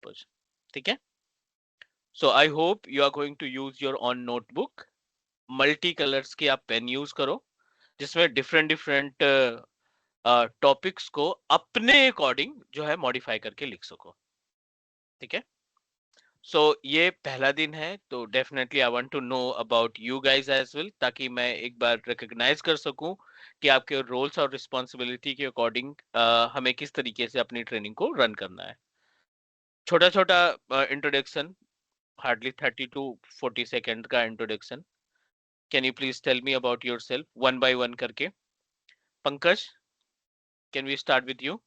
Purpose. ठीक है, so I hope you are going to use your own notebook. Multi colours की आप pen use करो, जिसमें डिफरेंट डिफरेंट टॉपिक्स को अपने अकॉर्डिंग जो है मॉडिफाई करके लिख सको। ठीक है, सो ये पहला दिन है, तो definitely I want to know about you guys as well, ताकि मैं एक बार रिकॉग्नाइज कर सकूं कि आपके रोल्स और रिस्पॉन्सिबिलिटी के अकॉर्डिंग हमें किस तरीके से अपनी ट्रेनिंग को रन करना है। छोटा छोटा इंट्रोडक्शन, हार्डली 30 to 40 सेकेंड का introduction. Can you please tell me about yourself one by one करके? Pankaj, can we start with you?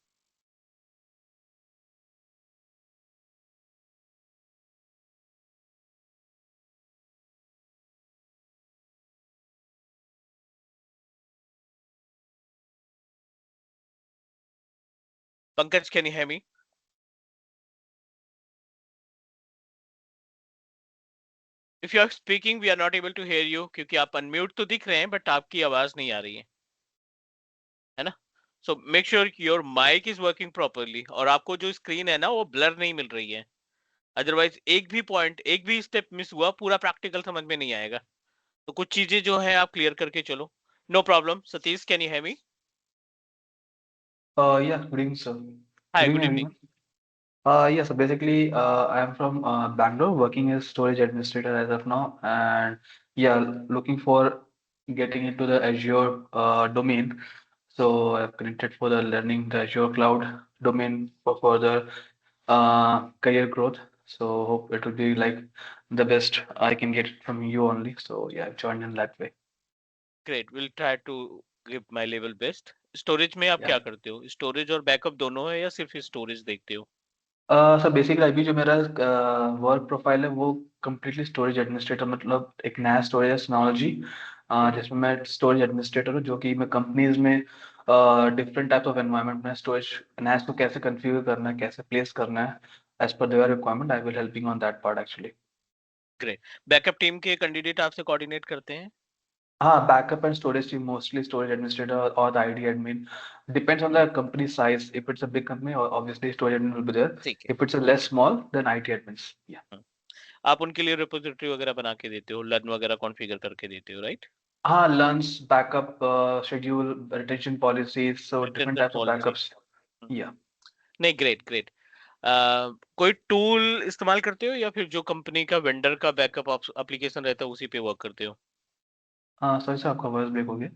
Pankaj, can you hear me? If you are speaking we are not able to hear you, क्योंकि आप unmute तो दिख रहे हैं but आपकी आवाज नहीं आ रही है ना? So make sure your mic is working properly, और आपको जो स्क्रीन है ना वो ब्लर नहीं मिल रही है। अदरवाइज एक भी पॉइंट, एक भी स्टेप मिस हुआ, पूरा प्रैक्टिकल समझ में नहीं आएगा। तो कुछ चीजें जो है आप क्लियर करके चलो। No problem. Satish, can you hear me? Yeah, good evening, sir. Good hi, evening, good evening. everyone. Yes, so basically, I am from Bangalore, working as storage administrator as of now, and yeah, looking for getting into the Azure domain. So I've connected for the learning the Azure cloud domain for further career growth. So hope it will be like the best I can get it from you only. So yeah, I've joined in that way. Great, will try to give my level best. Storage में आप Yeah. क्या करते हो? Storage और backup दोनों है या सिर्फ स्टोरेज देखते हो? सर बेसिकली अभी जो मेरा वर्क प्रोफाइल है वो कम्प्लीटली स्टोरेज एडमिनिस्ट्रेटर, मतलब एक नया स्टोरेज टेक्नोलॉजी जिसमें मैं स्टोरेज एडमिनिस्ट्रेटर हूँ, जो कि मैं कंपनीज में डिफरेंट टाइप्स ऑफ एनवायरनमेंट में स्टोरेज NAS को कैसे कॉन्फ़िगर करना है, कैसे प्लेस करना है एज पर their requirement. I will helping on that part actually. Great. Backup team के कैंडिडेट आपसे कोऑर्डिनेट करते हैं? हाँ, backup and storage team, mostly storage administrator और the ID admin, depends on the company size. If it's a big company, obviously storage admin will be there. ठीक है। If it's a less small, then IT admins. Yeah. हम्म। आप उनके लिए repository वगैरह बना के देते हो, लर्न वगैरह कॉन्फ़िगर करके देते हो, राइट? हाँ, learns, backup schedule, retention policies, so different retention types of policy. Backups. या नहीं, ग्रेट ग्रेट। कोई टूल इस्तेमाल करते हो या फिर जो कंपनी का वेंडर का बैकअप एप्लीकेशन रहता है उसी पे वर्क करते हो? हाँ, सॉरी सर, आपका वॉइस ब्रेक हो गया.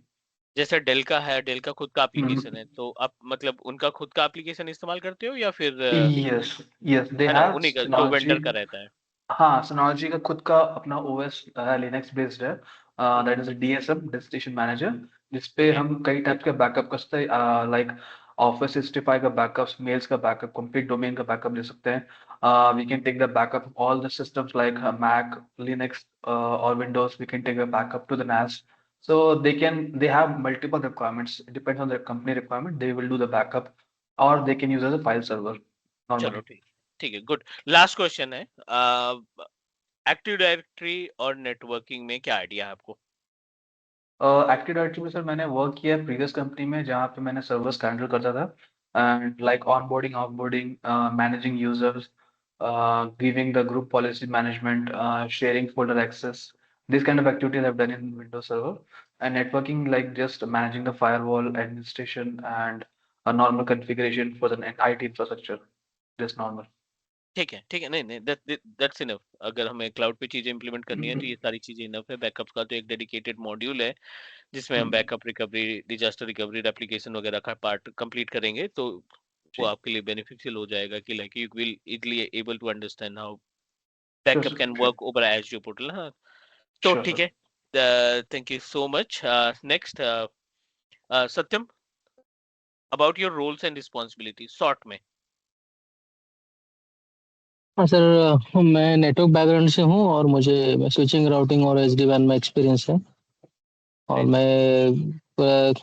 जैसे डेल का है, डेल का खुद का एप्लीकेशन हम्म. है, तो आप मतलब उनका खुद का एप्लीकेशन इस्तेमाल करते हो या फिर यस, यस, दे है ना, हैव उन्हीं का जो सिनर्जी. वेंडर का रहता है? हाँ, सिनर्जी का खुद का अपना ओएस लिनक्स बेस्ड है, that is DSM, destination manager, जिसपे ओके। हम कई टाइप के बैकअप कर सकते हैं, लाइक ऑफिस 365 का बैकअप, मेल्स का बैकअप, कंप्लीट डोमेन का बैकअप ले सकते हैं. We can take the backup all the systems like Mac, Linux और Windows. We can take a backup to the NAS. So they have multiple requirements. It depends on their company requirement. They will do the backup, or they can use as a file server चलो normally. ठीक, ठीक है, good. Last question है, active directory और networking में क्या idea है आपको? एक्टिव डायरेक्टरी में सर मैंने वर्क किया है प्रीवियस कंपनी में, जहाँ पे मैंने सर्वर्स हैंडल करता था, and like onboarding, offboarding, managing users, giving the group policy management, sharing folder access. This kind of activities I've done in Windows Server. And networking, like just managing the firewall administration and a normal configuration for the IT infrastructure. Just normal. ठीक है, नहीं नहीं, that's enough. अगर हमें cloud पे चीजें implement करनी है तो ये Hmm. सारी चीजें इनफ है। बैकअप का तो एक डेडिकेटेड मॉड्यूल है जिसमें हम Hmm. Backup recovery, disaster recovery, application वगैरह का पार्ट कंप्लीट करेंगे, तो वो जी. आपके लिए बेनिफिशियल हो जाएगा कि like you will easily able to understand how Sure, backup sir. Can Sure. Work over Azure portal. हाँ, तो Sure, ठीक sir. है। Thank you so much. Next, Satyam, about your roles and responsibility short में। हाँ sir, मैं network background से हूँ और मैं स्विचिंग, राउटिंग और SD-WAN में एक्सपीरियंस है, और ग्रेट। मैं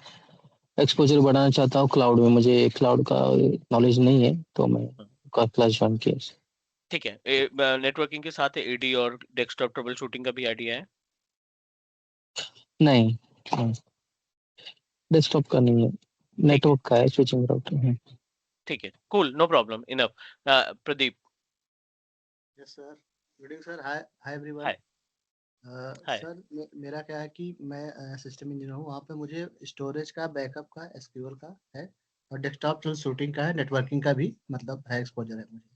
एक्सपोजर बढ़ाना चाहता हूँ क्लाउड में। मुझे क्लाउड का नॉलेज नहीं है, तो मैं क्लास ज्वाइन किया। ठीक है, नेटवर्किंग के साथ एडी और डेस्कटॉप ट्रबल शूटिंग का भी आइडिया है? नहीं, डेस्कटॉप का नहीं है, ठीक है, नेटवर्क का है, स्विचिंग राउटिंग है। ठीक है, cool, no problem, enough. Pradeep. Yes sir, good evening sir, hi hi everyone. Hi hi sir मेरा क्या है कि मैं सिस्टम इंजीनियर हूँ, वहाँ पे मुझे स्टोरेज का, बैकअप का, एसक्यूएल का है, और डेस्कटॉप ट्रबल शूटिंग का है, नेटवर्किंग का भी मतलब है, एक्सपोजर है मुझे,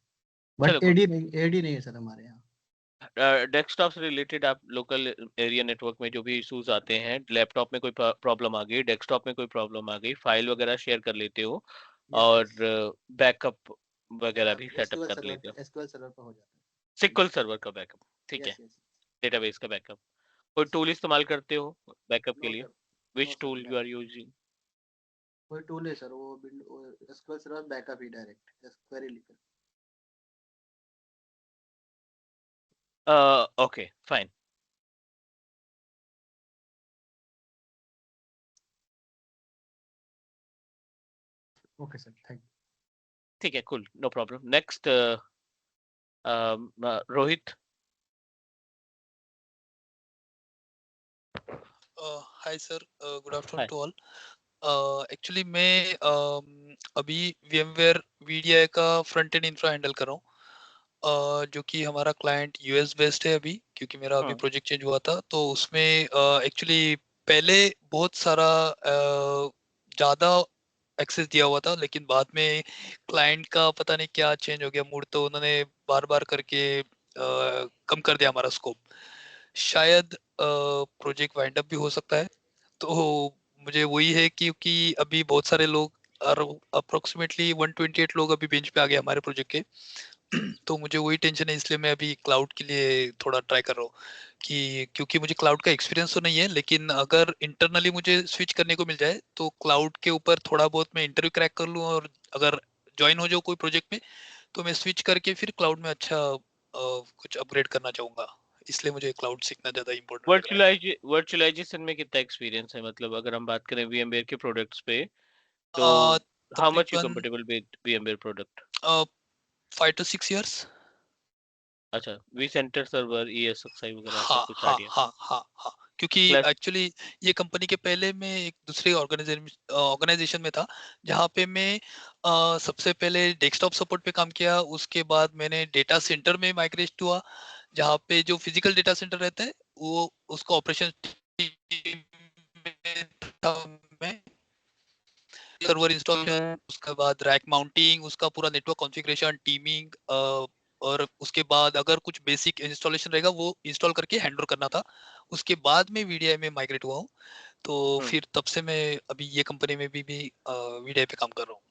चलो बट गुड। एडी नहीं है सर हमारे यहाँ। डेस्कटॉप से रिलेटेड आप लोकल एरिया नेटवर्क में जो भी इश्यूज आते हैं, लैपटॉप में कोई प्रॉब्लम आ गई, डेस्कटॉप में कोई प्रॉब्लम आ गई, फाइल वगैरह शेयर कर लेते हो यस और यस, बैकअप वगैरह भी बैकअप सेटअप कर लेते हो। एसक्यूएल सर्वर पे हो जाता सिक्वल सर्वर का बैकअप, ठीक है। है, यस यस। डेटाबेस का बैकअप। कोई टूल इस्तेमाल करते हो बैकअप के नो लिए? Sir, no which sir, tool you are using? कोई टूल है सर, वो एसक्यूएल सर्वर बैकअप ही डायरेक्ट क्वेरी लिखकर। Okay fine. Okay sir, thank you. ठीक है, cool, no problem. Next Rohit. Hi sir, good afternoon hi. To all. Actually मैं अभी VMware VDI का फ्रंट एंड इंफ्रा हैंडल कर रहा हूँ, जो कि हमारा क्लाइंट यूएस बेस्ड है अभी, क्योंकि मेरा अभी प्रोजेक्ट चेंज हुआ था। तो उसमें एक्चुअली पहले बहुत सारा ज़्यादा एक्सेस दिया हुआ था, लेकिन बाद में क्लाइंट का पता नहीं क्या चेंज हो गया मूड, तो उन्होंने बार बार करके कम कर दिया हमारा स्कोप। शायद प्रोजेक्ट वाइंड अप भी हो सकता है। तो मुझे वही है क्योंकि अभी बहुत सारे लोग, अप्रोक्सीमेटली 128 लोग अभी बेंच पे आ गए हमारे प्रोजेक्ट के। तो मुझे वही टेंशन है, इसलिए मैं अभी क्लाउड के लिए थोड़ा ट्राई कर रहा हूँ कि, क्योंकि मुझे क्लाउड का एक्सपीरियंस तो नहीं है, लेकिन अगर इंटरनली मुझे स्विच करने को मिल जाए तो क्लाउड के ऊपर थोड़ा बहुत मैं इंटरव्यू क्रैक कर लूँ, और अगर ज्वाइन हो जाओ कोई प्रोजेक्ट में तो मैं स्विच करके फिर क्लाउड में अच्छा कुछ अपग्रेड करना चाहूंगा। इसलिए मुझे क्लाउड सीखना ज्यादा इम्पोर्टेंट लग रहा है। वर्चुअलाइजेशन में कितना एक्सपीरियंस है? मतलब अगर हम बात करें VMware के प्रोडक्ट्स पे, तो हाउ मच यू तकरीबन comfortable with VMware product? 5 to 6 years। अच्छा, vCenter सर्वर, ESXi वगैरह का हाँ कुछ हाँ आइडिया? हाँ हाँ हाँ, क्योंकि प्लस एक्चुअली ये कंपनी के पहले मैं एक दूसरे ऑर्गेनाइजेशन में था, जहाँ पे मैं सबसे पहले डेस्कटॉप सपोर्ट पे काम किया। उसके बाद मैंने डेटा सेंटर में माइग्रेट हुआ, जहाँ पे जो फिजिकल डेटा सेंटर रहता है वो उसका ऑपरेशन में था मैं। सर्वर इंस्टॉलेशन, उसके बाद रैक माउंटिंग, उसका पूरा नेटवर्क कॉन्फ़िगरेशन, टीमिंग, और उसके बाद अगर कुछ बेसिक इंस्टॉलेशन रहेगा वो इंस्टॉल करके हैंडओवर करना था। उसके बाद में VDI में माइग्रेट हुआ हूँ, तो फिर तब से मैं अभी ये कंपनी में भी VDI पे काम कर रहा हूँ,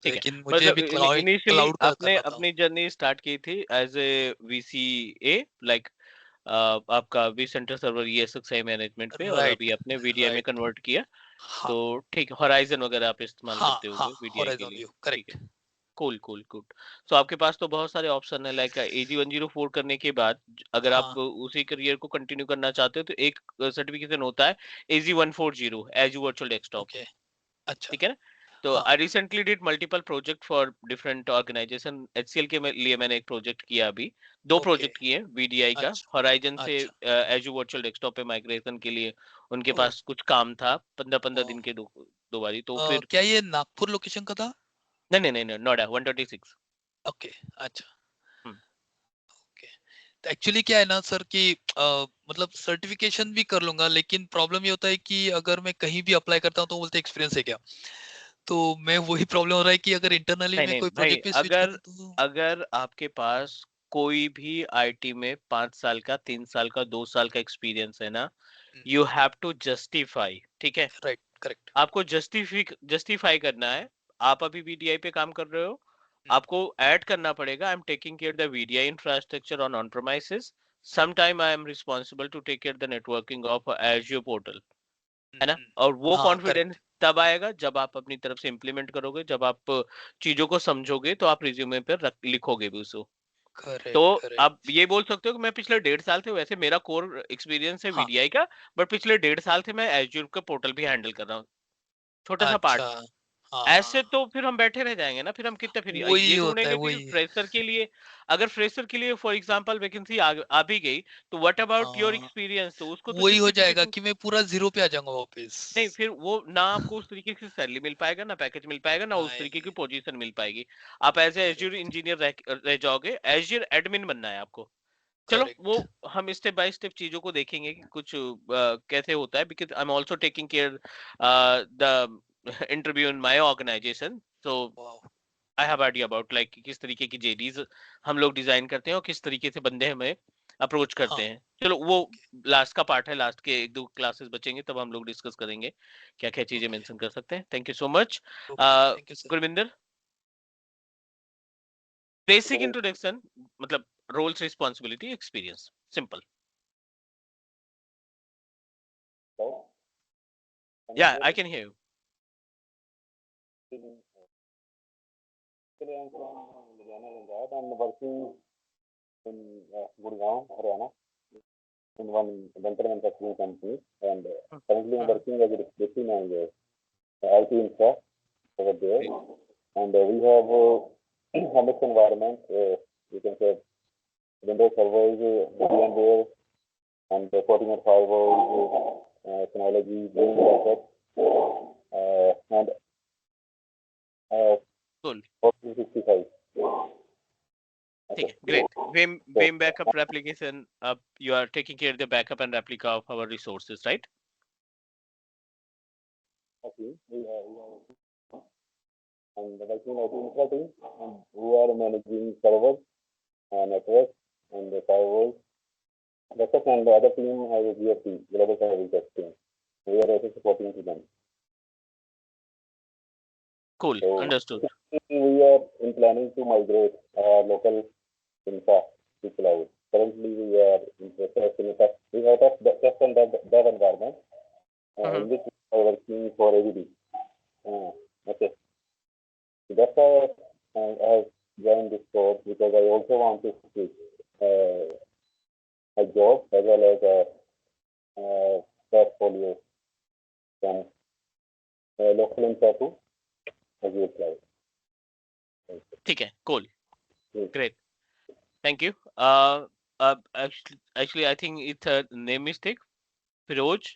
ठीक है, लेकिन मुझे मतलब अभी क्लाउड इनिशियली क्लाउड का आपने करना था। अपनी जर्नी स्टार्ट की थी एज ए VCA, लाइक आपका vCenter सर्वर ESXi मैनेजमेंट पे, और राइट अभी आपने VDI में राइट। कन्वर्ट किया। हाँ तो ठीक, हॉराइजन वगैरह आप इस्तेमाल हाँ करते हाँ, होंगे VDI के हॉराइजॉन लिए? व्यू ठीक है, करेक्ट। Cool cool good. तो आपके पास तो बहुत सारे ऑप्शन है, लाइक AG104 करने के बाद अगर आप हाँ उसी करियर को कंटिन्यू करना चाहते हो तो एक सर्टिफिकेशन होता है AG140, as virtual desktop, okay, अच्छा। ठीक है ना? तो हाँ I recently did multiple project for different organisation. HCL के लिए मैंने एक प्रोजेक्ट किया, अभी दो ओके, प्रोजेक्ट किए VDI का। अच्छा हॉराइजन से अच्छा। एजू वर्चुअल डेस्कटॉप पे माइग्रेशन के लिए उनके ओ पास कुछ काम था, 15-15 ओ दिन के दो बारी। तो फिर क्या ये नागपुर लोकेशन का था? नहीं नहीं नहीं, नोएडा 126। ओके, अच्छा। हम्म, ओके, तो एक्चुअली क्या है ना सर कि मतलब सर्टिफिकेशन भी कर लूंगा, लेकिन प्रॉब्लम ये होता है कि अगर मैं कहीं भी अप्लाई करता हूँ तो बोलते एक्सपीरियंस है क्या। तो मैं वही प्रॉब्लम हो रहा है कि अगर इंटरनली नहीं मैं नहीं कोई भाई, प्रोजेक्ट पे स्विच अगर करूँ तो। अगर आपके पास कोई भी IT में 5 साल का, 3 साल का, 2 साल का एक्सपीरियंस है ना, यू हैव टू जस्टिफाई, ठीक है? Right, correct. आपको जस्टिफाई करना है। आप अभी VDI पे काम कर रहे हो, आपको ऐड करना पड़ेगा, I am taking care the VDI infrastructure on on premises, some time I am responsible to take care the networking of Azure portal, है ना? और वो हाँ कॉन्फिडेंस करेक्ट तब आएगा जब आप अपनी तरफ से इम्प्लीमेंट करोगे, जब आप चीजों को समझोगे, तो आप रिज्यूमे पे लिखोगे भी उसको। तो करेक्ट आप करेक्ट। ये बोल सकते हो कि मैं पिछले 1.5 साल से, वैसे मेरा कोर एक्सपीरियंस है हाँ, VDI का, बट पिछले 1.5 साल से मैं एज्योर का पोर्टल भी हैंडल कर रहा हूँ, छोटा सा अच्छा। पार्ट, ऐसे हाँ तो फिर हम बैठे रह जाएंगे ना, फिर हम कितने फिर वही ये होता है ढूंढेंगे कि वही। फ्रेशर के लिए, अगर फ्रेशर के लिए फॉर एग्जांपल वैकेंसी आ भी गई, तो व्हाट अबाउट योर हाँ एक्सपीरियंस, तो उसको तो वही हो जाएगा जस्टिफिकेशन कि मैं पूरा जीरो पे आ जाऊंगा वापस। नहीं, फिर वो ना आपको उस तरीके की सैलरी मिल पाएगा, ना पैकेज मिल पाएगा, ना उस तरीके की नहीं पोजीशन मिल पाएगी। आप as a Azure correct engineer रह जाओगे, एज्योर एडमिन बनना है आपको। चलो वो करेक्ट। हम स्टेप बाय स्टेप चीजों को देखेंगे कि कुछ कैसे होता है, because I am also taking care the interview in my organisation, so wow I have idea about like किस तरीके की जेडीज हम लोग डिजाइन करते हैं और किस तरीके से बंदे हमें अप्रोच हाँ करते हैं। चलो वो ओके लास्ट का पार्ट है, लास्ट के 1-2 क्लासेस बचेंगे तब हम लोग डिस्कस करेंगे क्या क्या चीजें ओके मेंशन कर सकते हैं। Thank you so much okay thank you sir. Gurvinder. Basic introduction, मतलब रोल्स रिस्पॉन्सिबिलिटी एक्सपीरियंस, सिंपल। या I can hear you. Actually, I'm from Ludhiana, Punjab, and working in Gurgaon, Haryana, in one dental manufacturing company. And currently, I'm working as a deputy manager, IT infra over there. And we have a mixed environment. You can say Windows servers, VMware, and 14 firewalls, technology, doing backup, and Cool. 465. ठीक Okay. है, great. Vim So, Vim backup replication, you are taking care of the backup and replica of our resources, right? okay, we are and working IT infra team, and we are managing servers, network, and the firewalls. Backup and the other team has a GFT, Global Service Testing. We are also supporting to them. Cool, So understood. we are in planning to migrate our local infra to cloud. Currently, we are in process in a test. We have test and dev environment in which we are working for AVD. Okay. So that's why I have joined this course because I also want to switch a job as well as a portfolio from local infra to Azure cloud. ठीक है, cool, Yes. great, thank you. Actually, I think it's a name mistake. Firoj.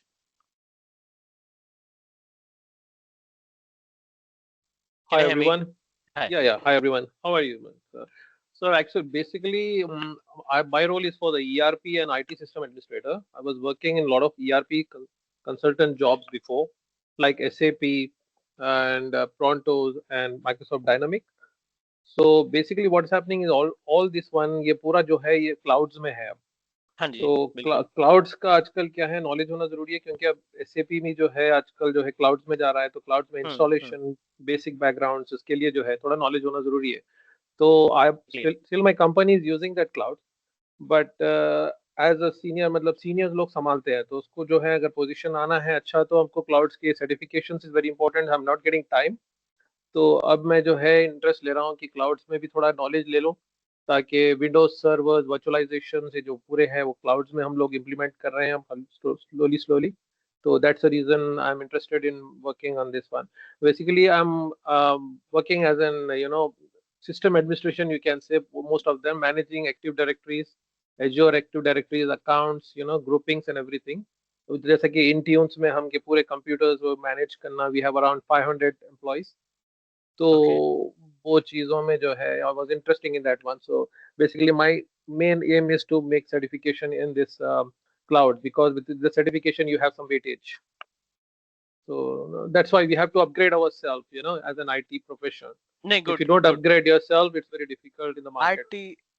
Can Hi you hear me? everyone. Hi. Yeah. Hi everyone. How are you, man? So actually, basically, my role is for the ERP and IT system administrator. I was working in a lot of ERP consultant jobs before, like SAP and Prontos and Microsoft Dynamics. So basically, what's happening is all this one ये पूरा जो है ये clouds में है अब. हाँ जी, तो बिल्कुल। क्लाउड्स का आजकल क्या है, नॉलेज होना जरूरी है क्योंकि अब एसएपी में जो है आजकल जो है क्लाउड्स में जा रहा है, तो क्लाउड्स में इंस्टॉलेशन बेसिक बैकग्राउंड्स उसके लिए जो है थोड़ा नॉलेज होना जरूरी है. तो I Clear. Still my company is using that cloud, but as a senior मतलब सीनियर्स लोग संभालते हैं, तो उसको जो है अगर पोजीशन आना है अच्छा तो हमको क्लाउड्स के certifications is very important. I am not getting time. तो अब मैं जो है इंटरेस्ट ले रहा हूँ कि क्लाउड्स में भी थोड़ा नॉलेज ले लूँ, ताकि विंडोज सर्वर्स वर्चुअलाइजेशन से जो पूरे हैं वो क्लाउड्स में हम लोग इम्प्लीमेंट कर रहे हैं हम स्लोली स्लोली. तो that's the reason I am interested in working on this one. Basically I am working as an system administration, you can say, most of them managing active directories, Azure active directories, accounts, groupings and everything. तो जैसे कि Intunes में हम के पूरे computers वो manage करना, we have around 500 employees. तो वो चीजों में जो है I was interested in that one. So basically my main aim is to make certification in this cloud, because with the certification you have some weightage. So that's why we have to upgrade ourselves, as an IT profession. नहीं, If good, you don't good. upgrade yourself, it's very difficult in the market.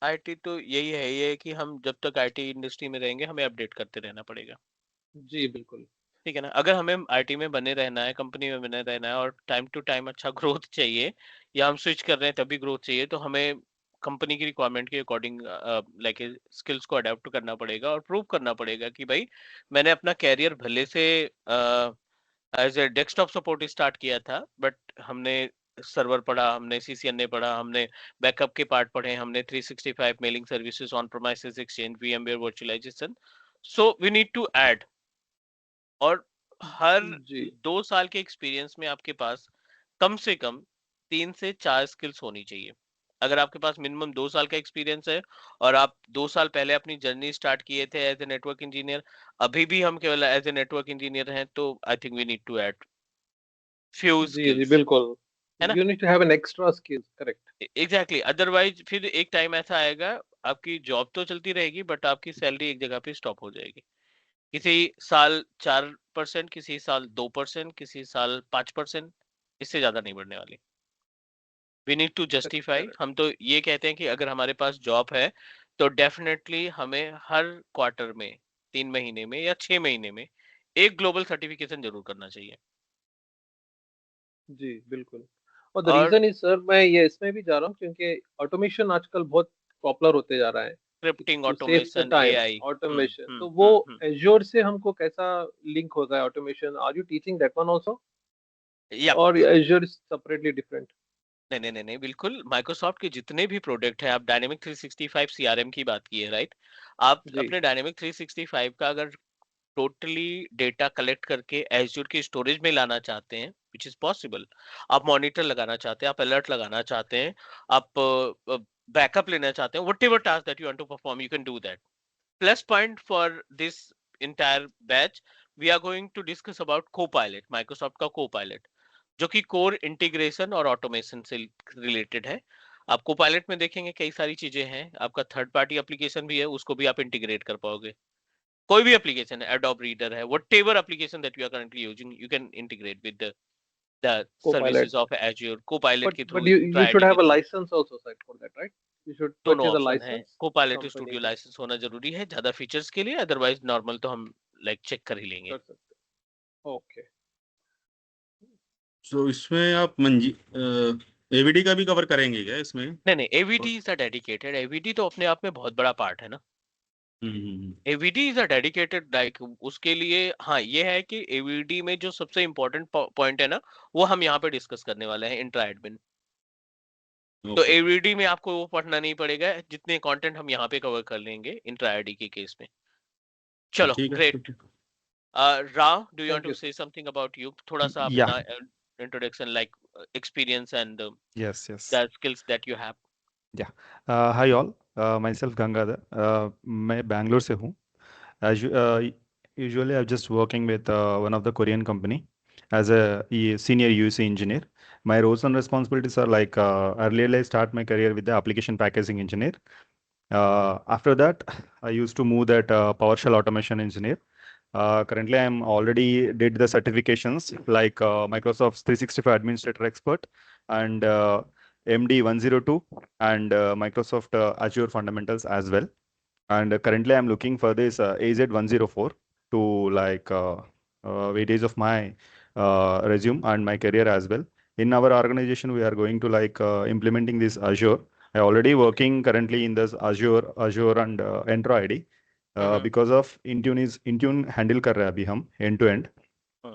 IT तो यही है, ये कि हम जब तक IT industry में रहेंगे हमें अपडेट करते रहना पड़ेगा. जी बिल्कुल. ठीक है ना, अगर हमें IT में बने रहना है, कंपनी में बने रहना है और टाइम टू टाइम अच्छा ग्रोथ चाहिए, या हम स्विच कर रहे हैं तभी ग्रोथ चाहिए, तो हमें कंपनी की रिक्वायरमेंट के अकॉर्डिंग लाइक स्किल्स को अडेप्ट करना पड़ेगा और प्रूव करना पड़ेगा कि भाई मैंने अपना कैरियर भले से as a desktop support start किया था, बट हमने सर्वर पढ़ा, हमने CCNA पढ़ा, हमने बैकअप के पार्ट पढ़े, हमने 365 mailing services, on premises exchange, VMware virtualisation. So we need to add, और हर जी 2 साल के एक्सपीरियंस में आपके पास कम से कम 3 से 4 स्किल्स होनी चाहिए। अगर आपके पास मिनिमम 2 साल का एक्सपीरियंस है और आप 2 साल पहले अपनी जर्नी स्टार्ट किए थे एज ए नेटवर्क इंजीनियर, अभी भी हम केवल एज ए नेटवर्क इंजीनियर हैं, तो I think we need to add few जी जी स्किल्स, बिल्कुल, है ना? You need to have an extra skills, correct. Exactly, otherwise फिर एक टाइम ऐसा आएगा, आपकी जॉब तो चलती रहेगी बट आपकी सैलरी एक जगह पे स्टॉप हो जाएगी। किसी साल 4%, किसी साल 2%, किसी साल 5%, इससे ज्यादा नहीं बढ़ने वाली। We need to justify. Correct. हम तो ये कहते हैं कि अगर हमारे पास जॉब है तो डेफिनेटली हमें हर क्वार्टर में, 3 महीने में या 6 महीने में एक ग्लोबल सर्टिफिकेशन जरूर करना चाहिए। जी बिल्कुल। और द और रीजन इज सर, मैं ये इसमें भी जा रहा हूँ क्योंकि ऑटोमेशन आजकल बहुत पॉपुलर होते जा रहा है। Scripting, to save the automation, time, AI. Automation, तो वो एज्योर से हमको कैसा लिंक होता है automation? Are you teaching that one also, या और एज्योर इज सेपरेटली डिफरेंट? नहीं नहीं नहीं नहीं, बिल्कुल। माइक्रोसॉफ्ट के जितने भी प्रोडक्ट हैं, आप डायनेमिक 365 सीआरएम की बात की है, राइट? आप जी अपने डायनेमिक 365 का अगर टोटली डेटा कलेक्ट करके एज्योर की स्टोरेज में लाना चाहते हैं, विच इज पॉसिबल, आप मॉनिटर लगाना चाहते हैं, आप अलर्ट लगाना चाहते हैं, आप बैकअप लेना चाहते हैं, whatever task that you want to perform, you can do that. Plus point for this entire batch, we are going to discuss about Copilot, Microsoft का Copilot, जो कि कोर इंटीग्रेशन और ऑटोमेशन से related है। आप Copilot में देखेंगे कई सारी चीजें हैं, आपका थर्ड पार्टी एप्लीकेशन भी है, उसको भी आप इंटीग्रेट कर पाओगे। कोई भी एप्लीकेशन है, Adobe Reader है, whatever application that you are currently using, you can integrate with the Copilot, services of Azure, Copilot के but through, you should IntraID के have a through. license also side for that, right? You should दोनों purchase a option है, license Copilot company studio से licence होना जरूरी है ज्यादा features के लिए, अदरवाइज नॉर्मल तो हम लाइक चेक कर ही लेंगे। कर सकते हैं। ओके। सो इसमें आप एवीडी का भी कवर करेंगे क्या इसमें? नहीं नहीं, AVD is a dedicated, AVD तो अपने आप में बहुत बड़ा पार्ट है ना। AVD is a dedicated, like उसके लिए हाँ ये है कि एवीडी में जो सबसे इम्पोर्टेंट पॉइंट है ना, वो हम यहाँ पे डिस्कस करने वाले हैं इंट्रा एडमिन। तो एवीडी में आपको वो पढ़ना नहीं पड़ेगा, जितने कंटेंट हम यहाँ पे कवर कर लेंगे इंट्रा आईडी के केस में। चलो great. Rao, do you want to say something about you? थोड़ा सा अपना introduction, like experience and Yes, the yes. skills that you have. Yeah. Hi all. Myself Gangadhar. मैं बैंगलोर से हूँ. As usually, I'm just working with one of the Korean company as a senior UC engineer. My roles and responsibilities are like earlier I start my career with the application packaging engineer. After that, I used to move that PowerShell automation engineer. Currently, I'm already did the certifications like Microsoft 365 Administrator Expert and MD 102 and Microsoft Azure Fundamentals as well. And currently, I'm looking for this AZ 104 to like weightage of my resume and my career as well. In our organization, we are going to like implementing this Azure. I already working currently in this Azure and Entra ID. Because of Intune handle कर रहे हैं अभी हम end to end.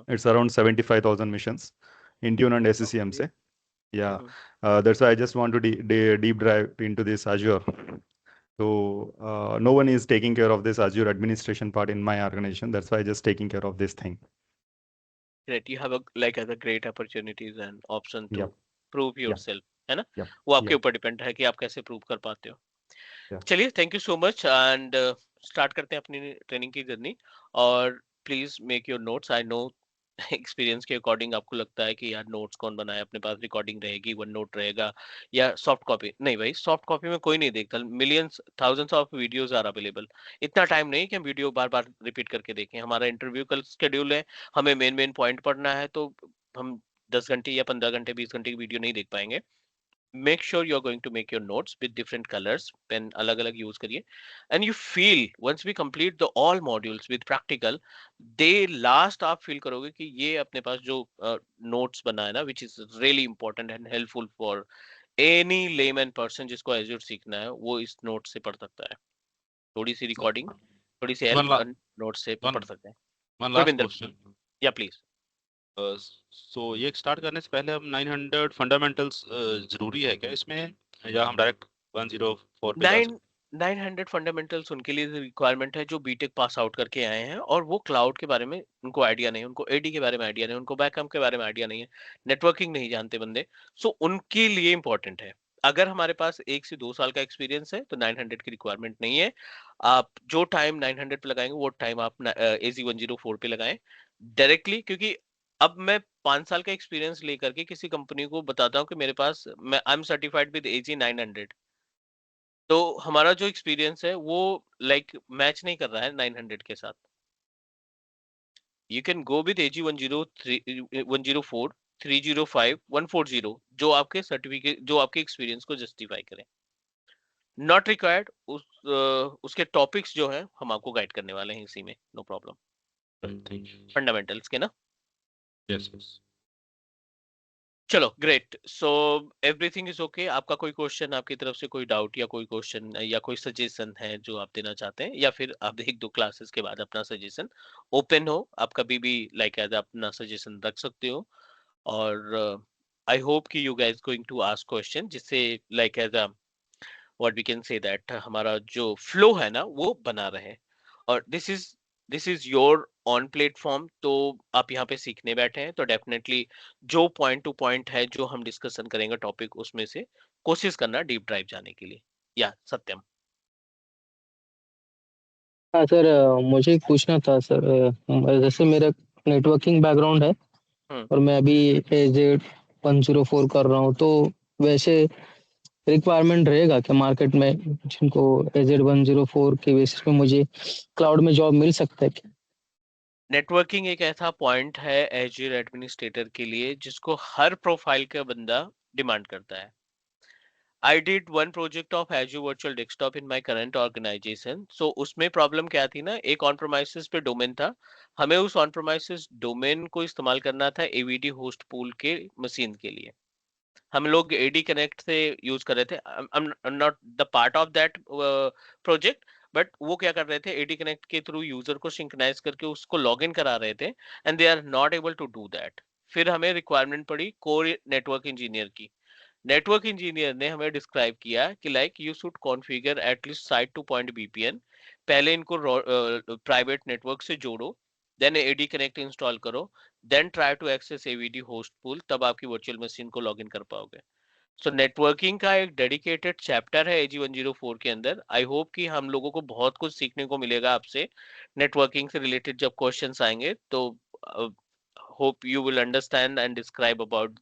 It's around 75,000 missions Intune and SCCM से. Yeah, that's why I just want to deep dive into this Azure. So no one is taking care of this Azure administration part in my organization. That's why I just taking care of this thing. Great, you have a like other great opportunities and option to Yep. prove yourself, है ना? Yep. वो आपके Yep. ऊपर depend है कि आप कैसे prove कर पाते हो। Yeah. चलिए, thank you so much and start करते हैं अपनी ट्रेनिंग की जर्नी। और please make your notes. I know experience के अकॉर्डिंग आपको लगता है कि यार नोट्स कौन बनाए, अपने पास रिकॉर्डिंग रहेगी, वन नोट रहेगा या सॉफ्ट कॉपी। नहीं भाई, सॉफ्ट कॉपी में कोई नहीं देखता, millions thousands of videos are available. इतना टाइम नहीं कि हम वीडियो बार बार रिपीट करके देखें। हमारा इंटरव्यू कल शेड्यूल है, हमें मेन पॉइंट पढ़ना है, तो हम 10 घंटे या 15 घंटे 20 घंटे की वीडियो नहीं देख पाएंगे। make sure you're going to make your notes with different colors, pen अलग अलग use करिए, and you feel once we complete the all modules with practical, they last आप feel करोगे कि ये अपने पास जो notes बना है ना, which is really important and helpful for any layman person जिसको Azure सीखना है, वो इस note से पढ़ सकता है। थोड़ी सी recording, थोड़ी सी help note से पढ़ सकते हैं। One last Gurvinder, question. yeah please. सो ये स्टार्ट करने से पहले हम 900 फंडामेंटल्स जरूरी है क्या इसमें, या हम डायरेक्ट 104 पे जा सकते 900 फंडामेंटल्स उनके लिए रिक्वायरमेंट है जो बीटेक पास आउट करके आए हैं और वो क्लाउड के बारे में उनको आइडिया नहीं, उनको एडी के बारे में आइडिया नहीं, उनको बैकअप के बारे में आइडिया नहीं है, नेटवर्किंग नहीं जानते बंदे, सो उनके लिए इंपॉर्टेंट है। अगर हमारे पास 1 से 2 साल का एक्सपीरियंस है तो 900 की रिक्वायरमेंट नहीं है। आप जो टाइम 900 पे लगाएंगे वो टाइम आप एजी 104 पे लगाएं डायरेक्टली, क्योंकि अब मैं 5 साल का एक्सपीरियंस लेकर के किसी कंपनी को बताता हूँ कि मेरे पास मैं आई एम सर्टिफाइड विद एजी 900, तो हमारा जो एक्सपीरियंस है वो लाइक मैच नहीं कर रहा है 900 के साथ। You can go with AG 103 104 305 140 जो आपके सर्टिफिकेट जो आपके एक्सपीरियंस को जस्टिफाई करें। नॉट रिक्वायर्ड उसके टॉपिक्स जो हैं हम आपको गाइड करने वाले हैं इसी में, नो प्रॉब्लम। फंडामेंटल्स के ना, यस यस। चलो great, so everything is okay. आपका कोई क्वेश्चन, आपकी तरफ से कोई डाउट या कोई क्वेश्चन या कोई सजेशन है जो आप देना चाहते हैं, या फिर आप 1-2 क्लासेस के बाद अपना सजेशन ओपन हो, आप कभी भी लाइक एज अपना सजेशन रख सकते हो। और आई होप कि you guys going to ask question जिससे like as a what we can say that हमारा जो फ्लो है ना वो बना रहे। और this is your own platform, तो आप यहाँ पे सीखने बैठे हैं तो डेफिनेटली जो पॉइंट टू पॉइंट है जो हम डिस्कशन करेंगे टॉपिक, उसमें से कोशिश करना डीप ड्राइव जाने के लिए। या सत्यम। हाँ सर, मुझे एक पूछना था सर, जैसे मेरा नेटवर्किंग बैकग्राउंड है और मैं अभी एजेड 104 कर रहा हूँ, तो वैसे रिक्वायरमेंट रहेगा कि मार्केट में जिनको एजेड 104 के बेसिस पे मुझे क्लाउड में जॉब मिल सकता है क्या? नेटवर्किंग एक ऐसा पॉइंट है एज्योर एडमिनिस्ट्रेटर के लिए जिसको हर प्रोफाइल का बंदा डिमांड करता है। I did one project of Azure Virtual Desktop in my current organization. So उसमें प्रॉब्लम क्या थी ना, एक ऑन प्रोमाइसिस पे डोमेन था, हमें उस ऑन प्रोमाइसिस डोमेन को इस्तेमाल करना था AVD होस्ट पूल के मशीन के लिए। हम लोग AD कनेक्ट से यूज कर रहे थे, I'm not the part of that project, but वो क्या कर रहे थे, AD कनेक्ट के थ्रू यूजर को सिंक्रोनाइज करके उसको लॉग इन करा रहे थे, and they are not able to do that. फिर हमें रिक्वायरमेंट पड़ी कोर नेटवर्क इंजीनियर की। नेटवर्क इंजीनियर ने हमें डिस्क्राइब किया कि like you should configure at least site to point VPN, पहले इनको प्राइवेट नेटवर्क से जोड़ो, देन AD कनेक्ट इंस्टॉल करो, then try to access AVD host pool, तब आपकी वर्चुअल मशीन को लॉगिन कर पाओगे। सो नेटवर्किंग का एक डेडिकेटेड चैप्टर है AG 104 के अंदर। आई होप कि हम लोगों को बहुत कुछ सीखने को मिलेगा आपसे नेटवर्किंग से रिलेटेड जब क्वेश्चंस आएंगे, तो hope you will understand and describe about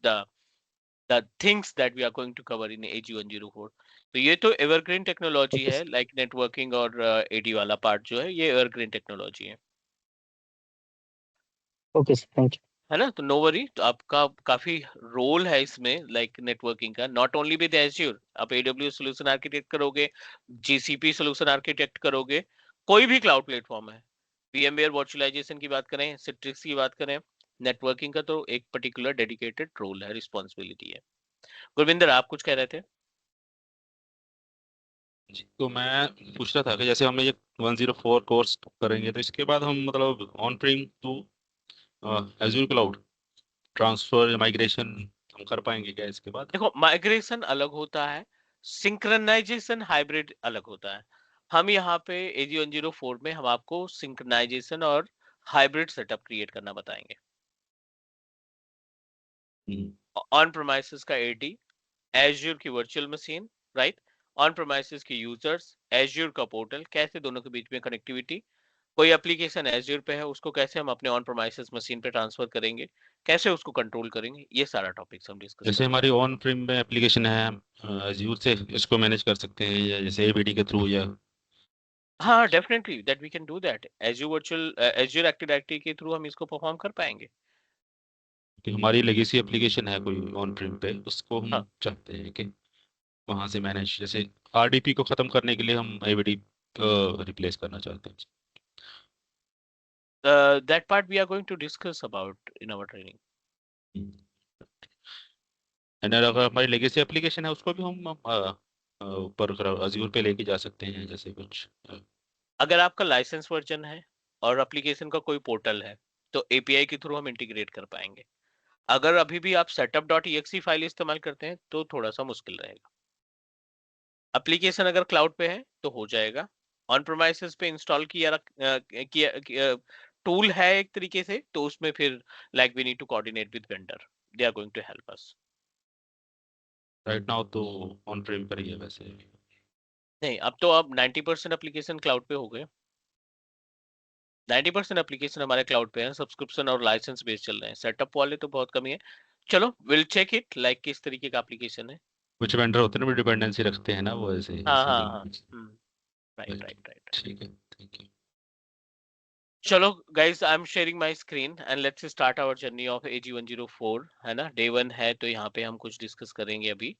the things that we are going to cover in AG 104। तो ये तो एवरग्रीन टेक्नोलॉजी है, लाइक नेटवर्किंग और AD वाला पार्ट जो है ये एवरग्रीन टेक्नोलॉजी है। Okay sir, thank you. है ना, तो नो वरी, तो आपका काफी रोल है इसमें लाइक नेटवर्किंग का, नॉट ओनली विद एज्योर, आप AWS सोल्यूशन आर्किटेक्ट करोगे, GCP सोल्यूशन आर्किटेक्ट करोगे, कोई भी क्लाउड प्लेटफॉर्म है, VMware वर्चुअलाइजेशन की बात करें, सिट्रिक्स की बात करें, नेटवर्किंग का तो एक पर्टिकुलर डेडिकेटेड रोल है, रिस्पॉन्सिबिलिटी है। गुरविंदर आप कुछ कह रहे थे? जी, तो मैं पूछ रहा था कि जैसे हम ये 104 कोर्स करेंगे तो इसके बाद हम मतलब on prem to Azure cloud transfer या माइग्रेशन हम कर पाएंगे क्या इसके बाद? देखो, माइग्रेशन अलग होता है, सिंक्रोनाइजेशन हाइब्रिड अलग होता है। हम यहाँ पे AG 104 में हम आपको सिंक्रोनाइजेशन और हाइब्रिड सेटअप क्रिएट करना बताएंगे। ऑन प्रोमाइसेस का AD, एज्योर की वर्चुअल मशीन, राइट, ऑन प्रोमाइसेस के यूजर्स, एज्योर का पोर्टल, कैसे दोनों के बीच में कनेक्टिविटी, कोई एप्लीकेशन एज्योर पे है उसको कैसे हम अपने ऑन प्रोमाइसेस मशीन पे ट्रांसफर करेंगे, कैसे उसको कंट्रोल करेंगे, ये सारा टॉपिक्स हम डिस्कस जैसे हमारी ऑन प्रीम में एप्लीकेशन है, एज़्योर से इसको मैनेज कर सकते हैं या जैसे AVD के थ्रू या? हाँ, definitely that we can do that. Azure virtual Azure active directory के थ्रू हम इसको परफॉर्म कर पाएंगे। कि हमारी लेगेसी एप्लीकेशन है कोई ऑन प्रीम पे, उसको हम हाँ, चाहते हैं कि वहां से मैनेज, जैसे RDP को खत्म करने के लिए हम AVD रिप्लेस करना चाहते हैं। that part we are going to discuss about in our training। And अगर हमारी लेगेसी एप्लीकेशन है उसको भी हम ऊपर अज़्योर पे लेके जा सकते हैं जैसे कुछ। अगर आपका लाइसेंस वर्जन है और एप्लीकेशन का कोई पोर्टल है तो API के थ्रू हम इंटीग्रेट कर पाएंगे। अगर अभी भी आप setup.exe फाइल इस्तेमाल करते हैं तो थोड़ा सा मुश्किल रहेगा। एप्लीकेशन अगर क्लाउड पे है तो हो जाएगा। ऑन प्रोमाइसेस पे इंस्टॉल किया टूल है एक तरीके से, तो उसमें फिर like we need to coordinate with vendor, they are going to help us. Right now तो ऑन प्रेम पर ही है वैसे। नहीं, अब तो अब 90% एप्लीकेशन क्लाउड पे हो गए। 90% एप्लीकेशन हमारे क्लाउड पे हैं, सब्सक्रिप्शन और लाइसेंस बेस्ड चल रहे हैं। सेटअप वाले तो बहुत कमी है। चलो विल चेक इट, लाइक किस तरीके का एप्लीकेशन है। कुछ वेंडर होते हैं ना, डिपेंडेंसी रखते हैं ना वो ऐसे, हाँ हाँ इसीलिए। हाँ, राइट राइट राइट। ठीक है, थैंक यू। चलो guys, I am sharing my screen and let's start our journey of AG104, है ना। डे 1 है, तो यहाँ पे हम कुछ डिस्कस करेंगे अभी।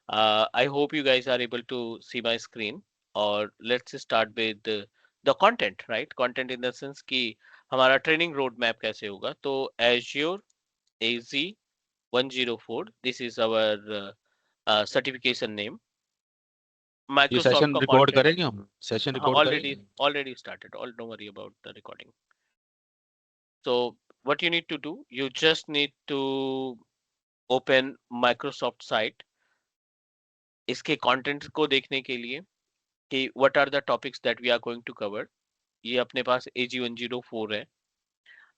I hope you guys are able to see my screen, और let's start with the content, right. Content in the sense कि हमारा ट्रेनिंग रोड मैप कैसे होगा। तो Azure AZ104, this is our certification name. ये Microsoft session का record content, करेंगे हम? सेशन हाँ रिकॉर्ड ऑलरेडी करेंगे? Already started, all don't worry about the recording. So what you need to do, you just need to open Microsoft site, इसके content को देखने के लिए कि what are the topics that we are going to cover। ये अपने पास AG104 है,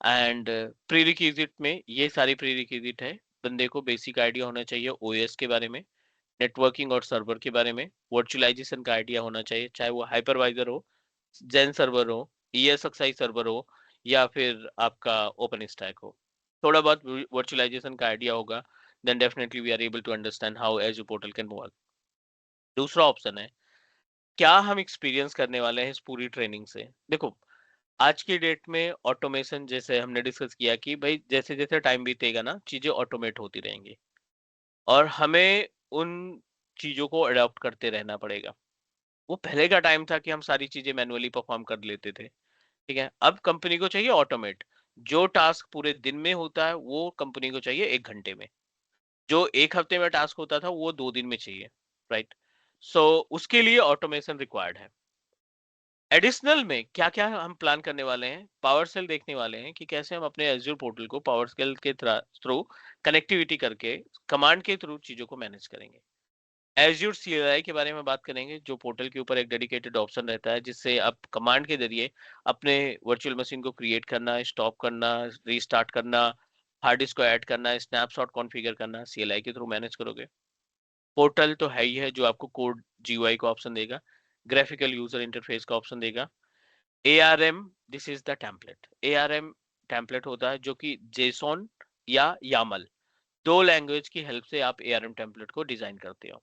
and prerequisite में ये सारी प्रीरिक्विजिट है। बंदे को बेसिक आइडिया होना चाहिए OS के बारे में, नेटवर्किंग और सर्वर के बारे में, वर्चुअलाइजेशन का आइडिया होना चाहिए, चाहे वो हाइपरवाइजर हो, जेन सर्वर हो, ESXi सर्वर हो, या फिर आपका ओपन स्टैक हो। थोड़ा बहुत वर्चुअलाइजेशन का आइडिया होगा, then definitely we are able to understand how Azure portal can work. दूसरा ऑप्शन है, क्या हम एक्सपीरियंस करने वाले हैं इस पूरी ट्रेनिंग से। देखो, आज की डेट में ऑटोमेशन, जैसे हमने डिस्कस किया कि भाई जैसे जैसे टाइम बीतेगा ना, चीजें ऑटोमेट होती रहेंगी, और हमें उन चीजों को अडॉप्ट करते रहना पड़ेगा। वो पहले का टाइम था कि हम सारी चीजें मैनुअली परफॉर्म कर लेते थे, ठीक है। अब कंपनी को चाहिए ऑटोमेट। जो टास्क पूरे दिन में होता है वो कंपनी को चाहिए 1 घंटे में। जो 1 हफ्ते में टास्क होता था वो 2 दिन में चाहिए, राइट। सो उसके लिए ऑटोमेशन रिक्वायर्ड है। एडिशनल में क्या क्या हम प्लान करने वाले हैं, पावर सेल देखने वाले हैं कि कैसे हम अपने एज्योर पोर्टल को पावर सेल के थ्रू कनेक्टिविटी करके कमांड के थ्रू चीजों को मैनेज करेंगे। एज्योर CLI के बारे में बात करेंगे, जो पोर्टल के ऊपर एक डेडिकेटेड ऑप्शन रहता है, जिससे आप कमांड के जरिए अपने वर्चुअल मशीन को क्रिएट करना, स्टॉप करना, रीस्टार्ट करना, हार्ड डिस्क को ऐड करना, स्नैपशॉट कॉन्फ़िगर करना CLI के थ्रू मैनेज करोगे। पोर्टल तो है ही है, जो आपको कोड GUI का ऑप्शन देगा, ग्राफिकल यूजर इंटरफेस का ऑप्शन देगा। ARM, this is the template. ARM template होता है जो कि JSON या YAML, दो लैंग्वेज की हेल्प से आप ARM टेम्पलेट को डिजाइन करते हो।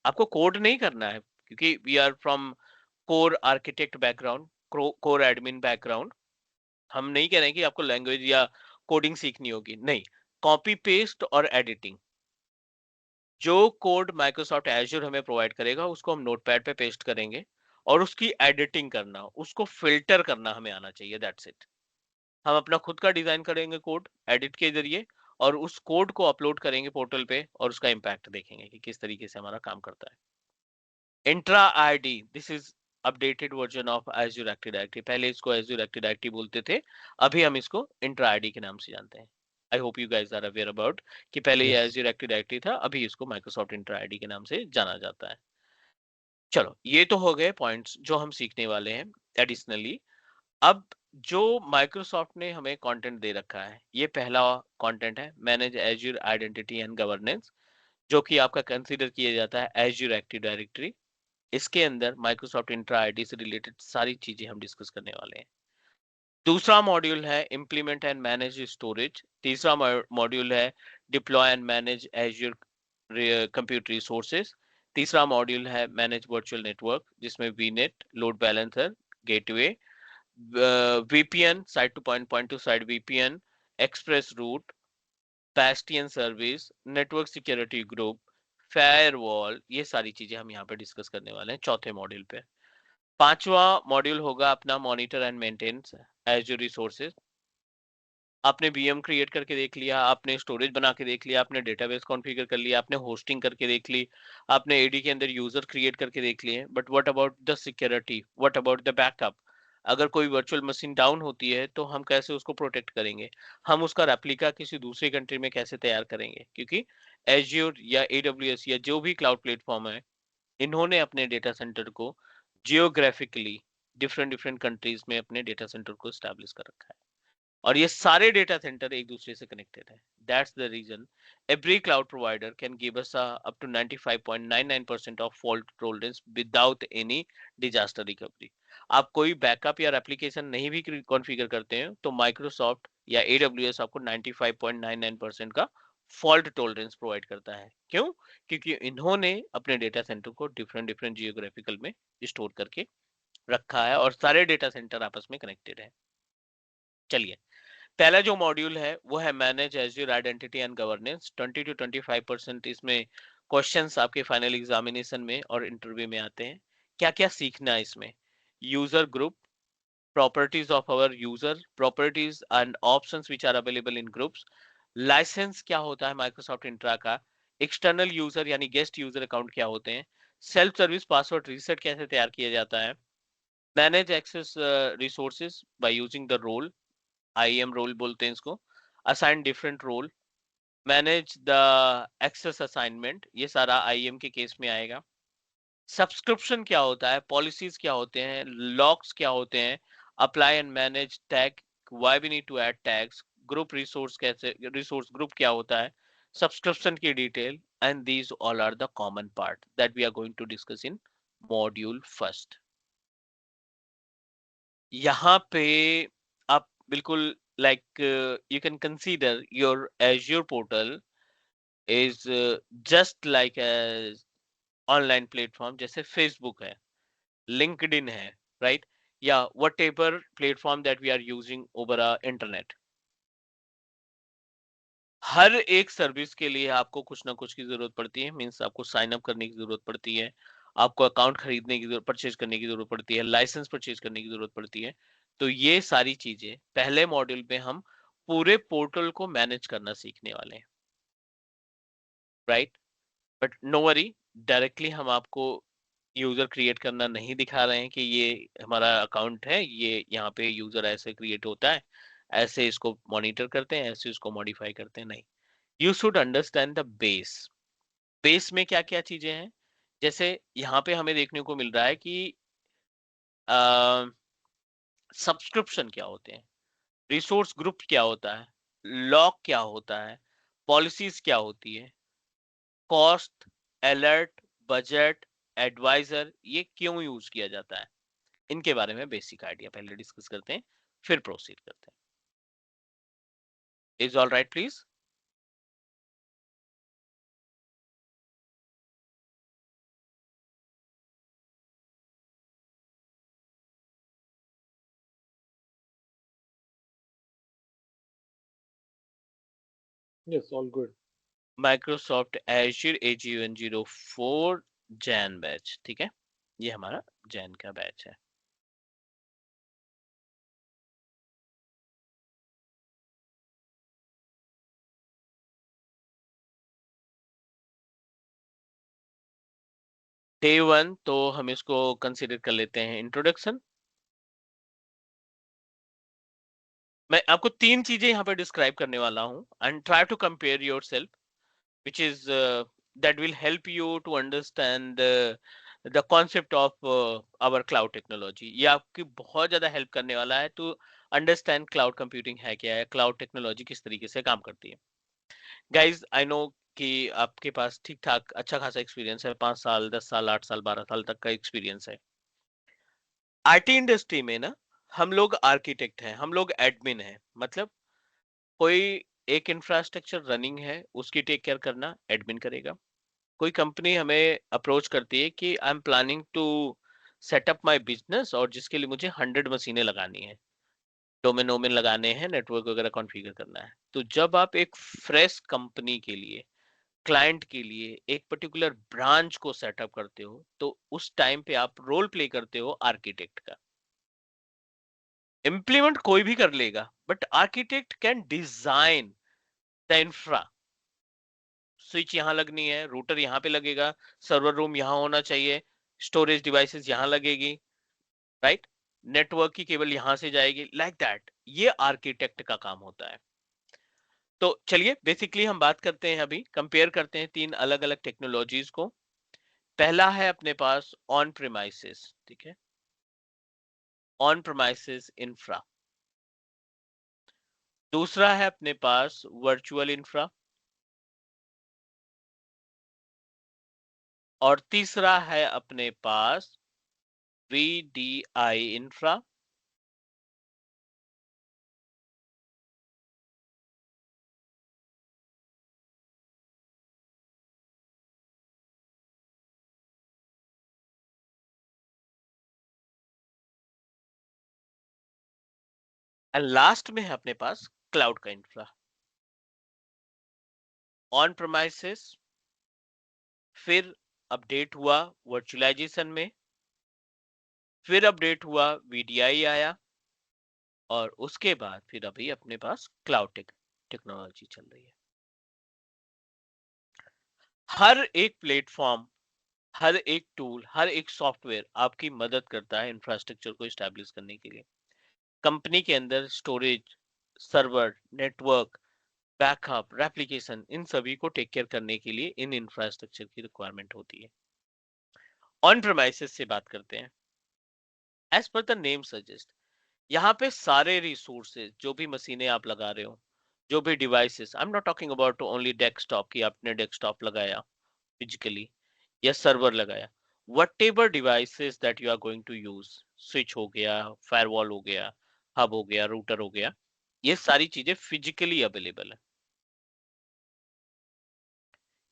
आपको कोड नहीं करना है, क्योंकि we are from core architect background, core admin background. हम नहीं कह रहे हैं कि आपको लैंग्वेज या कोडिंग सीखनी होगी, नहीं। कॉपी पेस्ट और एडिटिंग, जो कोड माइक्रोसॉफ्ट एज्योर हमें प्रोवाइड करेगा उसको हम नोटपैड पे पेस्ट करेंगे, और उसकी एडिटिंग करना, उसको फिल्टर करना हमें आना चाहिए, दैट्स इट। हम अपना खुद का डिजाइन करेंगे कोड एडिट के जरिए, और उस कोड को अपलोड करेंगे पोर्टल पे, और उसका इम्पैक्ट देखेंगे कि किस तरीके से हमारा काम करता है। Intra ID, this is updated version of Azure Active Directory। पहले इसको Azure Active Directory बोलते थे, अभी हम इसको इंट्रा ID के नाम से जानते हैं। I hope you guys are aware about कि पहले ये Azure Active Directory था, अभी इसको Microsoft इंट्रा ID के नाम से जाना जाता है। चलो, ये तो हो गए पॉइंट्स जो हम सीखने वाले हैं एडिशनली। अब जो माइक्रोसॉफ्ट ने हमें कंटेंट दे रखा है, ये पहला कंटेंट है, manage Azure identity and governance, जो कि आपका कंसीडर किया जाता है Azure एक्टिव डायरेक्टरी। इसके अंदर माइक्रोसॉफ्ट इंट्रा आईडी से रिलेटेड सारी चीजें हम डिस्कस करने वाले हैं। दूसरा मॉड्यूल है इम्प्लीमेंट एंड मैनेज स्टोरेज। तीसरा मॉड्यूल है deploy and manage Azure compute resources. तीसरा मॉड्यूल है मैनेज वर्चुअल नेटवर्क, जिसमें VNet, load balancer, gateway, VPN, site to point to site VPN, express route, bastion service, network security group, firewall, ये सारी चीजें हम यहाँ पे डिस्कस करने वाले हैं चौथे मॉड्यूल पे। पांचवा मॉड्यूल होगा अपना monitor and maintain azure resources. आपने VM क्रिएट करके देख लिया, आपने स्टोरेज बना के देख लिया, आपने डेटाबेस कॉन्फ़िगर कर लिया, आपने होस्टिंग करके देख ली, आपने AD के अंदर यूजर क्रिएट करके देख लिए, but what about the security, what about the backup. अगर कोई वर्चुअल मशीन डाउन होती है तो हम कैसे उसको प्रोटेक्ट करेंगे, हम उसका रेप्लिका किसी दूसरी कंट्री में कैसे तैयार करेंगे, क्योंकि Azure या AWS या जो भी क्लाउड प्लेटफॉर्म है, इन्होंने अपने डेटा सेंटर को जियोग्राफिकली डिफरेंट डिफरेंट कंट्रीज में अपने डेटा सेंटर को स्टैब्लिश कर रखा है, और ये सारे डेटा सेंटर एक दूसरे से कनेक्टेड है. That's the reason every cloud provider can give us up to 95.99% of fault tolerance without any disaster recovery. आप कोई बैकअप या एप्लीकेशन नहीं भी कॉन्फ़िगर करते हैं तो माइक्रोसॉफ्ट या AWS आपको 95.99% का फॉल्ट टॉलरेंस प्रोवाइड करता है. क्यों? क्योंकि इन्होंने अपने डेटा सेंटर को डिफरेंट डिफरेंट जियोग्राफिकल में स्टोर करके रखा है और सारे डेटा सेंटर आपस में कनेक्टेड है. चलिए, पहला जो मॉड्यूल है वो है manage azure identity and governance. 20 to 25% इसमें क्वेश्चंस आपके फाइनल एग्जामिनेशन में और इंटरव्यू में आते हैं. क्या क्या सीखना है इसमें? User group, properties of our user, properties and options which are available in groups, license क्या होता है माइक्रोसॉफ्ट इंट्रा का, एक्सटर्नल यूजर यानी गेस्ट यूजर अकाउंट क्या होते हैं, सेल्फ सर्विस पासवर्ड रीसेट कैसे तैयार किया जाता है, manage access resources by using the role, IAM role बोलते हैं इसको, assign different role, manage the access assignment, ये सारा IAM के केस में आएगा. सब्सक्रिप्शन क्या होता है, पॉलिसीज क्या होते हैं, लॉक्स क्या होते हैं, apply and manage tag, why we need to add tags, group resource कैसे, रिसोर्स ग्रुप क्या होता है, सब्सक्रिप्शन की detail, and these all are the common part that we are going to discuss in module first. यहाँ पे आप बिल्कुल like you can consider your Azure portal is just like a online platform जैसे Facebook है, LinkedIn है, right? या whatever platform that we are using over internet. हर एक service के लिए आपको कुछ ना कुछ की जरूरत पड़ती है. मीन्स आपको साइन अप करने की जरूरत पड़ती है, आपको अकाउंट खरीदने की जरूरत, परचेज करने की जरूरत पड़ती है, लाइसेंस परचेज करने की जरूरत पड़ती है. तो ये सारी चीजें पहले मॉड्यूल में हम पूरे पोर्टल को मैनेज करना सीखने वाले हैं, right? But no worry, directly हम आपको यूजर क्रिएट करना नहीं दिखा रहे हैं कि ये हमारा अकाउंट है, ये यहाँ पे यूजर ऐसे क्रिएट होता है, ऐसे इसको मॉनिटर करते हैं, ऐसे इसको मॉडिफाई करते हैं. नहीं, you should understand the base. Base में क्या क्या चीजें हैं, जैसे यहाँ पे हमें देखने को मिल रहा है कि सब्सक्रिप्शन क्या होते हैं, रिसोर्स ग्रुप क्या होता है, लॉक क्या होता है, पॉलिसीज क्या होती है, कॉस्ट, अलर्ट, बजट, एडवाइजर, ये क्यों यूज किया जाता है, इनके बारे में बेसिक आइडिया पहले डिस्कस करते हैं, फिर प्रोसीड करते हैं. Is all right please? Yes, all good. Microsoft azure AG104 Jain batch, ठीक है, ये हमारा जैन का बैच है. डे 1 तो हम इसको कंसीडर कर लेते हैं इंट्रोडक्शन. मैं आपको तीन चीजें यहाँ पर डिस्क्राइब करने वाला हूँ, and try to compare yourself, which is that will help you to understand the concept of our cloud technology. ये आपकी बहुत ज्यादा हेल्प करने वाला है टू अंडरस्टैंड क्लाउड कंप्यूटिंग है क्या है, क्लाउड टेक्नोलॉजी किस तरीके से काम करती है. गाइज, आई नो कि आपके पास ठीक ठाक अच्छा खासा एक्सपीरियंस है, 5 साल 10 साल 8 साल 12 साल तक का एक्सपीरियंस है. IT इंडस्ट्री में ना हम लोग आर्किटेक्ट हैं, हम लोग एडमिन हैं. मतलब कोई एक इंफ्रास्ट्रक्चर रनिंग है, उसकी टेक केयर करना एडमिन करेगा. कोई कंपनी हमें अप्रोच करती है कि I am planning to setup my business, और जिसके लिए मुझे 100 मशीनें लगानी है, डोमेन वोमेन लगाने हैं, नेटवर्क वगैरह कॉन्फ़िगर करना है. तो जब आप एक फ्रेश कंपनी के लिए, क्लाइंट के लिए एक पर्टिकुलर ब्रांच को सेटअप करते हो, तो उस टाइम पे आप रोल प्ले करते हो आर्किटेक्ट का. इम्प्लीमेंट कोई भी कर लेगा, but architect can design the infra. Switch यहाँ लगनी है, रूटर यहाँ पे लगेगा, सर्वर रूम यहाँ होना चाहिए, स्टोरेज डिवाइसेस यहाँ लगेगी, राइट? नेटवर्क की केबल यहाँ से जाएगी, लाइक दैट. ये आर्किटेक्ट का काम होता है. तो चलिए बेसिकली हम बात करते हैं, अभी कंपेयर करते हैं तीन अलग अलग टेक्नोलॉजीज को. पहला है अपने पास ऑन प्रीमाइसेस, ठीक है, ऑन प्रीमाइसेस इंफ्रा। दूसरा है अपने पास वर्चुअल इंफ्रा, और तीसरा है अपने पास VDI इंफ्रा, एंड लास्ट में है अपने पास क्लाउड का इंफ्रा। ऑन प्रीमाइसेस, फिर अपडेट हुआ वर्चुअलाइजेशन में, फिर अपडेट हुआ VDI आया, और उसके बाद फिर अभी अपने पास क्लाउड टेक्नोलॉजी चल रही है। हर एक प्लेटफॉर्म, हर एक टूल, हर एक सॉफ्टवेयर आपकी मदद करता है इंफ्रास्ट्रक्चर को स्टैब्लिश करने के लिए। कंपनी के अंदर storage, server, network, backup, replication, इन सभी को टेक केयर करने के लिए इन इंफ्रास्ट्रक्चर की रिक्वायरमेंट होती है। ऑन प्रेमाइसेस से बात करते हैं। As per the name suggest, यहाँ पे सारे रिसोर्सेज, जो भी मशीनें आप लगा रहे हो, जो भी devices, I am not talking about only desktop की आपने डेस्कटॉप लगाया फिजिकली या सर्वर लगाया, whatever devices that you are going to use, switch हो गया, फायरवॉल हो गया, हब हो गया, रूटर हो गया, ये सारी चीजें फिजिकली अवेलेबल है।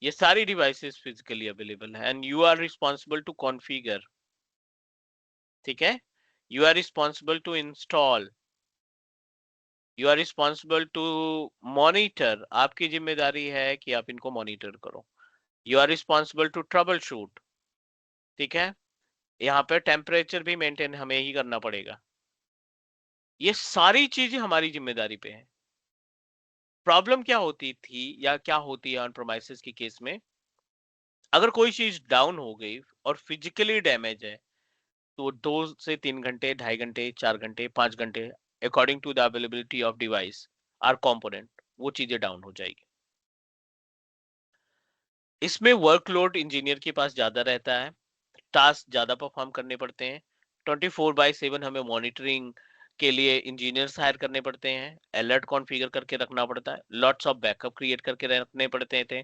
ये सारी डिवाइसेस फिजिकली अवेलेबल है and you are responsible to configure, ठीक है, you are responsible to install, you are responsible to monitor, आपकी जिम्मेदारी है कि आप इनको मॉनिटर करो। You are responsible to troubleshoot, ठीक है, यहाँ पे टेम्परेचर भी मेंटेन हमें ही करना पड़ेगा। ये सारी चीजें हमारी जिम्मेदारी पे है। प्रॉब्लम क्या होती थी या क्या होती है ऑन प्रोमाइसेस के केस में, अगर कोई चीज डाउन हो गई और फिजिकली डैमेज है, तो 2 से 3 घंटे, 2.5 घंटे, 4 घंटे, 5 घंटे, according to the availability of device or component, वो चीजें डाउन हो जाएगी। इसमें वर्कलोड इंजीनियर के पास ज्यादा रहता है, टास्क ज्यादा परफॉर्म करने पड़ते हैं, 24/7 हमें मॉनिटरिंग के लिए इंजीनियर्स हायर करने पड़ते हैं, अलर्ट कॉन्फ़िगर करके रखना पड़ता है, लॉट्स ऑफ बैकअप क्रिएट करके रखने पड़ते थे,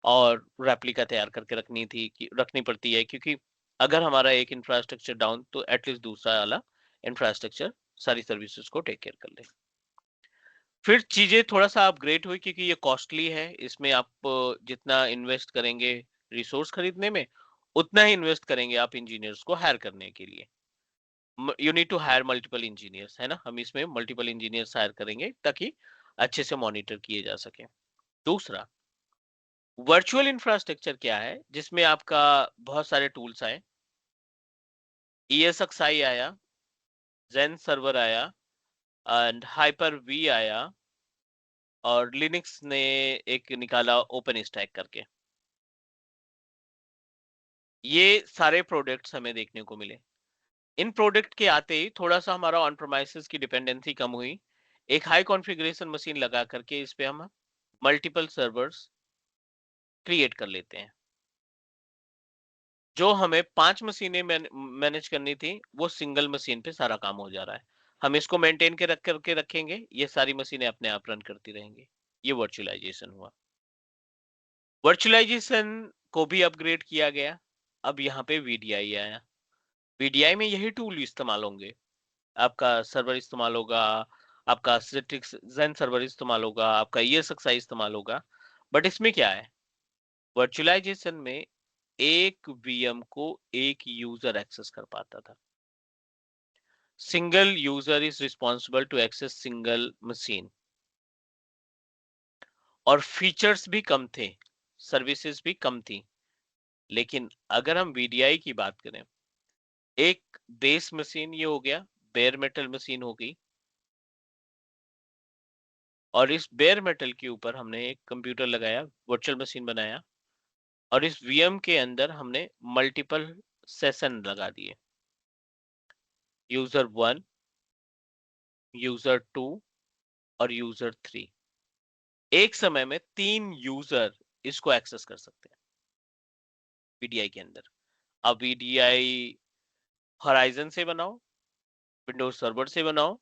और रेप्लिका तैयार करके रखनी पड़ती है, क्योंकि अगर हमारा एक इंफ्रास्ट्रक्चर डाउन, तो एटलीस्ट दूसरा वाला इंफ्रास्ट्रक्चर सारी सर्विसेज को टेक केयर कर ले। फिर चीजें थोड़ा सा अपग्रेड हुई, क्योंकि ये कॉस्टली है, इसमें आप जितना इन्वेस्ट करेंगे रिसोर्स खरीदने में, उतना ही इन्वेस्ट करेंगे आप इंजीनियर्स को हायर करने के लिए। You need to hire multiple engineers, है ना, हम इसमें मल्टीपल इंजीनियर्स हायर करेंगे ताकि अच्छे से मॉनिटर किए जा सके। दूसरा, वर्चुअल इंफ्रास्ट्रक्चर क्या है, जिसमें आपका बहुत सारे टूल्स आए, ESXi आया, Zen सर्वर आया, एंड Hyper-V आया, और लिनक्स ने एक निकाला ओपन स्टैक करके। ये सारे प्रोडक्ट्स हमें देखने को मिले। इन प्रोडक्ट के आते ही थोड़ा सा हमारा ऑन प्रोमाइसेस की डिपेंडेंसी कम हुई, एक हाई कॉन्फ़िगरेशन मशीन लगा करके इस पे हम मल्टीपल सर्वर्स क्रिएट कर लेते हैं। जो हमें 5 मशीनें मैनेज करनी थी, वो सिंगल मशीन पे सारा काम हो जा रहा है। हम इसको मेंटेन के करके रखेंगे, ये सारी मशीनें अपने आप रन करती रहेंगी। ये वर्चुअलाइजेशन हुआ। वर्चुअलाइजेशन को भी अपग्रेड किया गया। अब यहाँ पे VDI आया। VDI में यही टूल इस्तेमाल होंगे, आपका सर्वर इस्तेमाल होगा, आपका Citrix Zen सर्वर इस्तेमाल होगा, आपका ESXi इस्तेमाल होगा। बट इसमें क्या है, वर्चुअलाइजेशन में एक VM को एक यूजर एक्सेस कर पाता था। Single user is responsible to access single machine, और फीचर्स भी कम थे, सर्विसेज भी कम थी। लेकिन अगर हम VDI की बात करें, एक बेस मशीन ये हो गया, बेयर मेटल मशीन हो गई, और इस बेयर मेटल के ऊपर हमने एक कंप्यूटर लगाया, वर्चुअल मशीन बनाया, और इस VM के अंदर हमने मल्टीपल सेशन लगा दिए, यूजर 1, यूजर 2 और यूजर 3। एक समय में 3 यूजर इसको एक्सेस कर सकते हैं। VDI के अंदर। अब VDI Horizon से बनाओ, विंडोज सर्वर से बनाओ,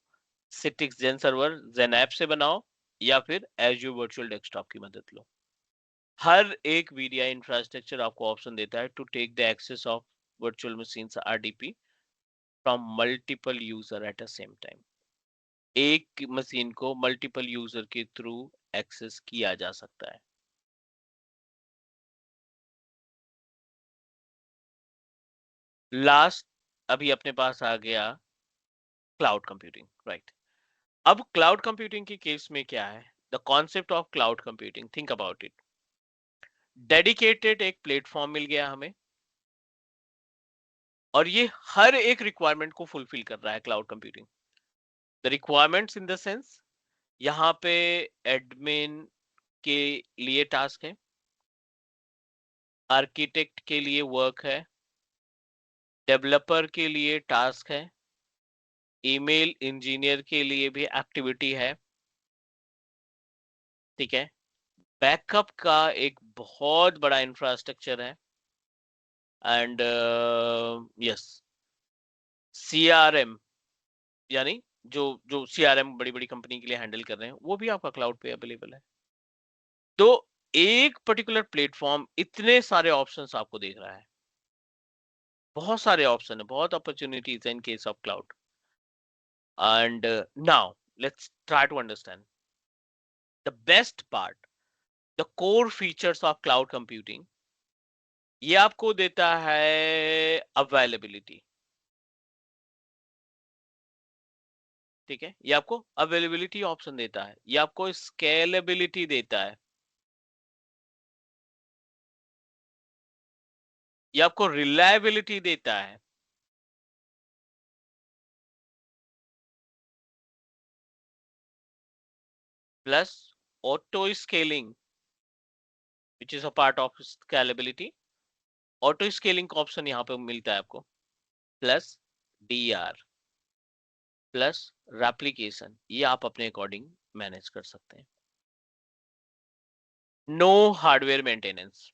Citrix Zen server, Zen app से बनाओ, या फिर Azure वर्चुअल डेस्कटॉप की मदद लो। हर एक VDI इंफ्रास्ट्रक्चर आपको ऑप्शन देता है to take the access of virtual machines RDP from multiple user at a same time. एक मशीन को मल्टीपल यूजर के थ्रू एक्सेस किया जा सकता है। लास्ट अभी अपने पास आ गया क्लाउड कंप्यूटिंग, राइट। अब क्लाउड कंप्यूटिंग के केस में क्या है, the concept of cloud computing, think about it. Dedicated एक प्लेटफॉर्म मिल गया हमें, और ये हर एक रिक्वायरमेंट को फुलफिल कर रहा है cloud computing. The requirements in the sense, यहाँ पे एडमिन के लिए टास्क है, आर्किटेक्ट के लिए वर्क है, डेवलपर के लिए टास्क है, ईमेल इंजीनियर के लिए भी एक्टिविटी है, ठीक है। बैकअप का एक बहुत बड़ा इंफ्रास्ट्रक्चर है, एंड यस, CRM यानी जो जो CRM बड़ी बड़ी कंपनी के लिए हैंडल कर रहे हैं, वो भी आपका क्लाउड पे अवेलेबल है। तो एक पर्टिकुलर प्लेटफॉर्म इतने सारे ऑप्शंस आपको देख रहा है, बहुत सारे ऑप्शन है, बहुत opportunities in case of cloud. And now let's try to understand the best part, the core features of cloud computing. ये आपको देता है अवेलेबिलिटी, ठीक है। ये आपको अवेलेबिलिटी ऑप्शन देता है, ये आपको स्केलेबिलिटी देता है, ये आपको रिलायबिलिटी देता है, plus auto scaling which is a part of scalability. Auto scaling का ऑप्शन यहाँ पे मिलता है आपको, प्लस DR, प्लस रेप्लिकेशन, ये आप अपने अकॉर्डिंग मैनेज कर सकते हैं। नो हार्डवेयर मेंटेनेंस,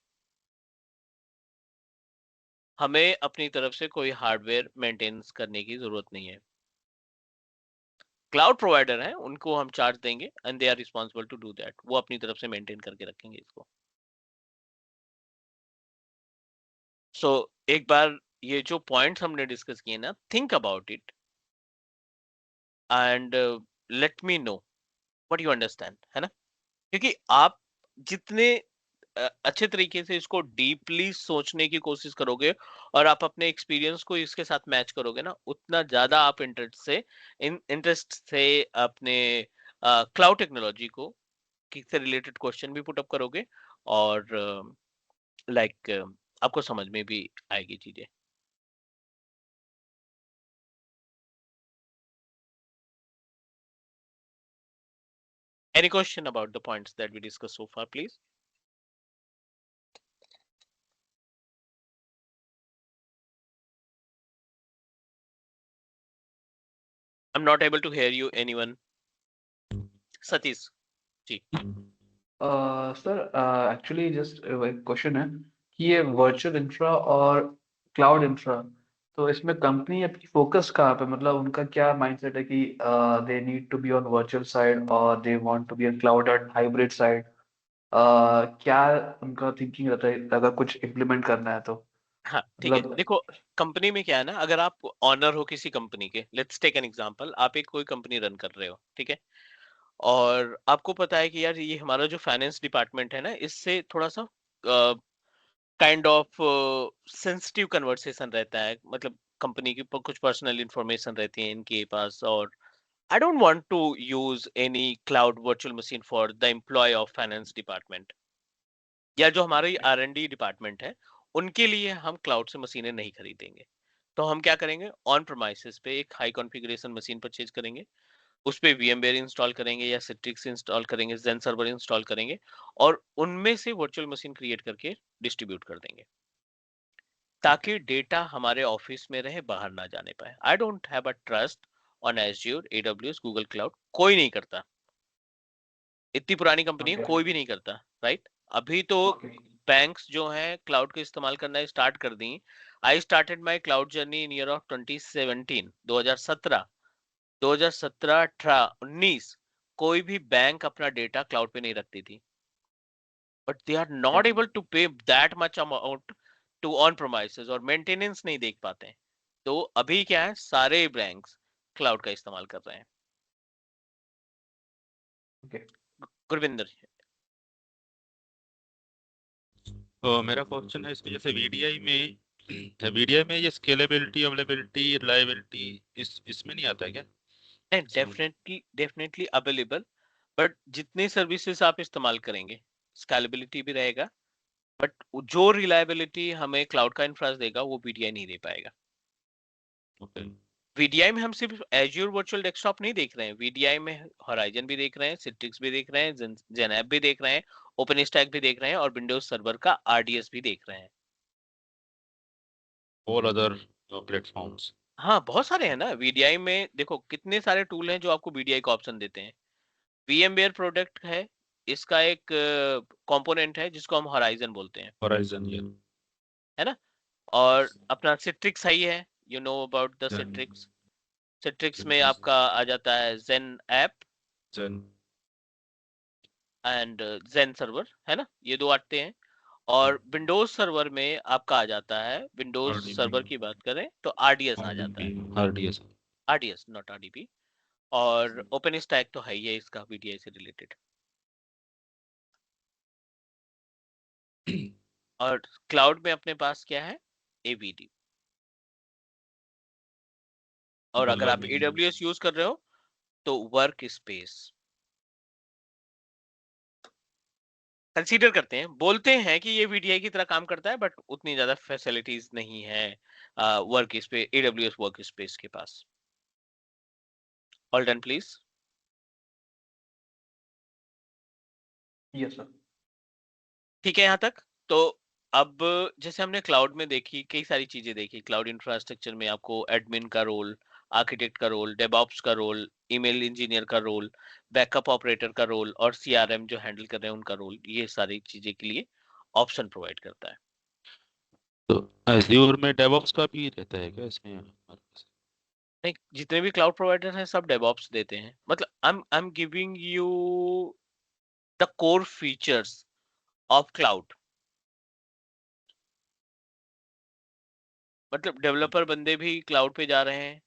हमें अपनी तरफ से कोई हार्डवेयर मेंटेनेंस करने की जरूरत नहीं है। क्लाउड प्रोवाइडर है, उनको हम चार्ज देंगे and they are responsible to do that, वो अपनी तरफ से मेंटेन करके रखेंगे इसको। सो एक बार ये जो पॉइंट्स हमने डिस्कस किए ना, think about it and let me know what you understand, है ना। क्योंकि आप जितने अच्छे तरीके से इसको डीपली सोचने की कोशिश करोगे और आप अपने एक्सपीरियंस को इसके साथ मैच करोगे ना, उतना ज्यादा आप इंटरेस्ट से अपने क्लाउड टेक्नोलॉजी को से रिलेटेड क्वेश्चन भी पुट अप करोगे, और लाइक आपको समझ में भी आएगी चीजें। Any question about the points that we discussed so far, please? I'm not able to hear you, anyone. Satish जी। सर एक्चुअली जस्ट एक क्वेश्चन है कि ये वर्चुअल इंफ्रा और क्लाउड इंफ्रा, तो इसमें कंपनी अपनी फोकस कहाँ पे, मतलब उनका क्या माइंडसेट है कि they need to be on virtual side और they want to be on cloud and hybrid side, क्या उनका थिंकिंग रहता है अगर कुछ इम्प्लीमेंट करना है तो? हाँ ठीक है, मतलब देखो कंपनी में क्या है ना, अगर आप ऑनर हो किसी कंपनी के, लेट्स टेक एन एग्जांपल, आप एक कोई कंपनी रन कर रहे हो, ठीक है, और आपको पता है कि यार ये हमारा जो फाइनेंस डिपार्टमेंट है ना, इससे थोड़ा सा काइंड ऑफ सेंसिटिव कन्वर्सेशन रहता है, मतलब कंपनी की कुछ पर्सनल इंफॉर्मेशन रहती है इनके पास, और I don't want to use any cloud virtual machine for the employ of finance department, या जो हमारी R&D डिपार्टमेंट है, उनके लिए हम क्लाउड से मशीनें नहीं खरीदेंगे। तो हम क्या करेंगे, ऑन प्रोमाइसेस पे एक हाई कॉन्फ़िगरेशन मशीन परचेज करेंगे, उस पे VMware इंस्टॉल करेंगे या Citrix इंस्टॉल करेंगे, Zen सर्वर इंस्टॉल करेंगे, और उनमें से वर्चुअल मशीन क्रिएट करके डिस्ट्रीब्यूट कर देंगे, ताकि डेटा हमारे ऑफिस में रहे, बाहर ना जाने पाए। I don't have a trust on Azure, AWS, Google cloud, कोई नहीं करता, इतनी पुरानी कंपनी है, ओके कोई भी नहीं करता, राइट। अभी तो ओके बैंक्स जो हैं क्लाउड का इस्तेमाल करना स्टार्ट कर दी। I started my cloud journey in year of 2017 2017 2017 18 19 कोई भी बैंक अपना डेटा क्लाउड पे नहीं रखती थी, but they are not able to pay that much amount to on premises और मेंटेनेंस नहीं देख पाते हैं। तो अभी क्या है, सारे बैंक्स क्लाउड का इस्तेमाल कर रहे हैं। गुरविंदर जी। तो मेरा क्वेश्चन है इसमें, जैसे वीडीआई में ये स्केलेबिलिटी, अवेलेबिलिटी, रिलायबिलिटी इसमें नहीं आता है क्या? नहीं, डेफिनेटली अवेलेबल, बट जितने सर्विसेज आप इस्तेमाल करेंगे स्केलेबिलिटी भी रहेगा, बट जो रिलायबिलिटी हमें क्लाउड का इंफ्रास्ट्रक्चर देगा वो वीडीआई नहीं दे पाएगा। वीडीआई में हम सिर्फ एज्योर वर्चुअल डेस्कटॉप नहीं देख रहे हैं, वीडीआई में होराइजन भी देख रहे हैं, सिट्रिक्स भी देख रहे हैं, जेनएप भी देख रहे हैं, ओपनस्टैक भी देख रहे हैं और विंडोज सर्वर का आरडीएस भी देख रहे हैं। All other platforms. हाँ, बहुत सारे हैं ना। वीडीआई में देखो कितने सारे टूल हैं जो आपको वीडीआई का ऑप्शन देते हैं। VMware प्रोडक्ट है, इसका एक कंपोनेंट है जिसको हम होराइजन बोलते हैं, होराइजन, है ना। और अपना सिट्रिक्स ही है, you know about the Citrix. Citrix में आपका आ जाता है जेन ऐप एंड जेन सर्वर, है ना, ये दो आते हैं। और विंडोज सर्वर में आपका आ जाता है, विंडोज सर्वर की बात करें तो आरडीएस आ जाता है, आरडीएस नॉट आरडीपी। और ओपन स्टैक तो है ही है इसका वीडीआई से रिलेटेड। और क्लाउड में अपने पास क्या है, एवीडी। और अगर आप AWS यूज कर रहे हो तो वर्क स्पेस कंसीडर करते हैं, बोलते हैं कि ये VDI की तरह काम करता है, बट उतनी ज्यादा फैसिलिटीज नहीं है work space, AWS work space के पास। All done please. Yes sir. ठीक है यहाँ तक। तो अब जैसे हमने क्लाउड में देखी, कई सारी चीजें देखी। क्लाउड इंफ्रास्ट्रक्चर में आपको एडमिन का रोल, आर्किटेक्ट का रोल, डेवऑप्स का रोल, ईमेल इंजीनियर का रोल, बैकअप ऑपरेटर का रोल और CRM जो हैंडल कर रहे हैं उनका रोल, ये सारी चीजें के लिए ऑप्शन प्रोवाइड करता है। तो एज़्योर में डेवऑप्स का भी रहता है क्या इसमें? नहीं, जितने भी क्लाउड प्रोवाइडर हैं सब डेवऑप्स देते हैं। मतलब I am giving you the core features of cloud. मतलब डेवलपर बंदे भी क्लाउड पे जा रहे हैं,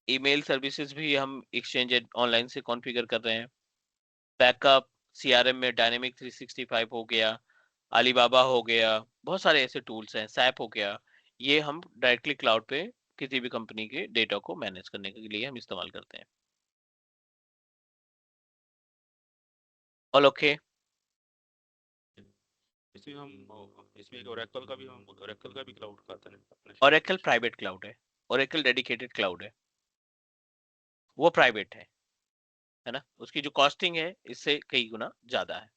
ईमेल सर्विसेज भी हम एक्सचेंज ऑनलाइन से कॉन्फ़िगर कर रहे हैं, बैकअप CRM में डायनेमिक 365 हो गया, अलीबाबा हो गया, बहुत सारे ऐसे टूल्स हैं, सैप हो गया, ये हम डायरेक्टली क्लाउड पे किसी भी कंपनी के डेटा को मैनेज करने के लिए हम इस्तेमाल करते हैं। All okay. इसमें ओरेकल का भी क्लाउड का आता है। ओरेकल प्राइवेट क्लाउड है, ओरेकल डेडिकेटेड क्लाउड है, वो प्राइवेट है ना। उसकी जो कॉस्टिंग है इससे कई गुना ज्यादा है।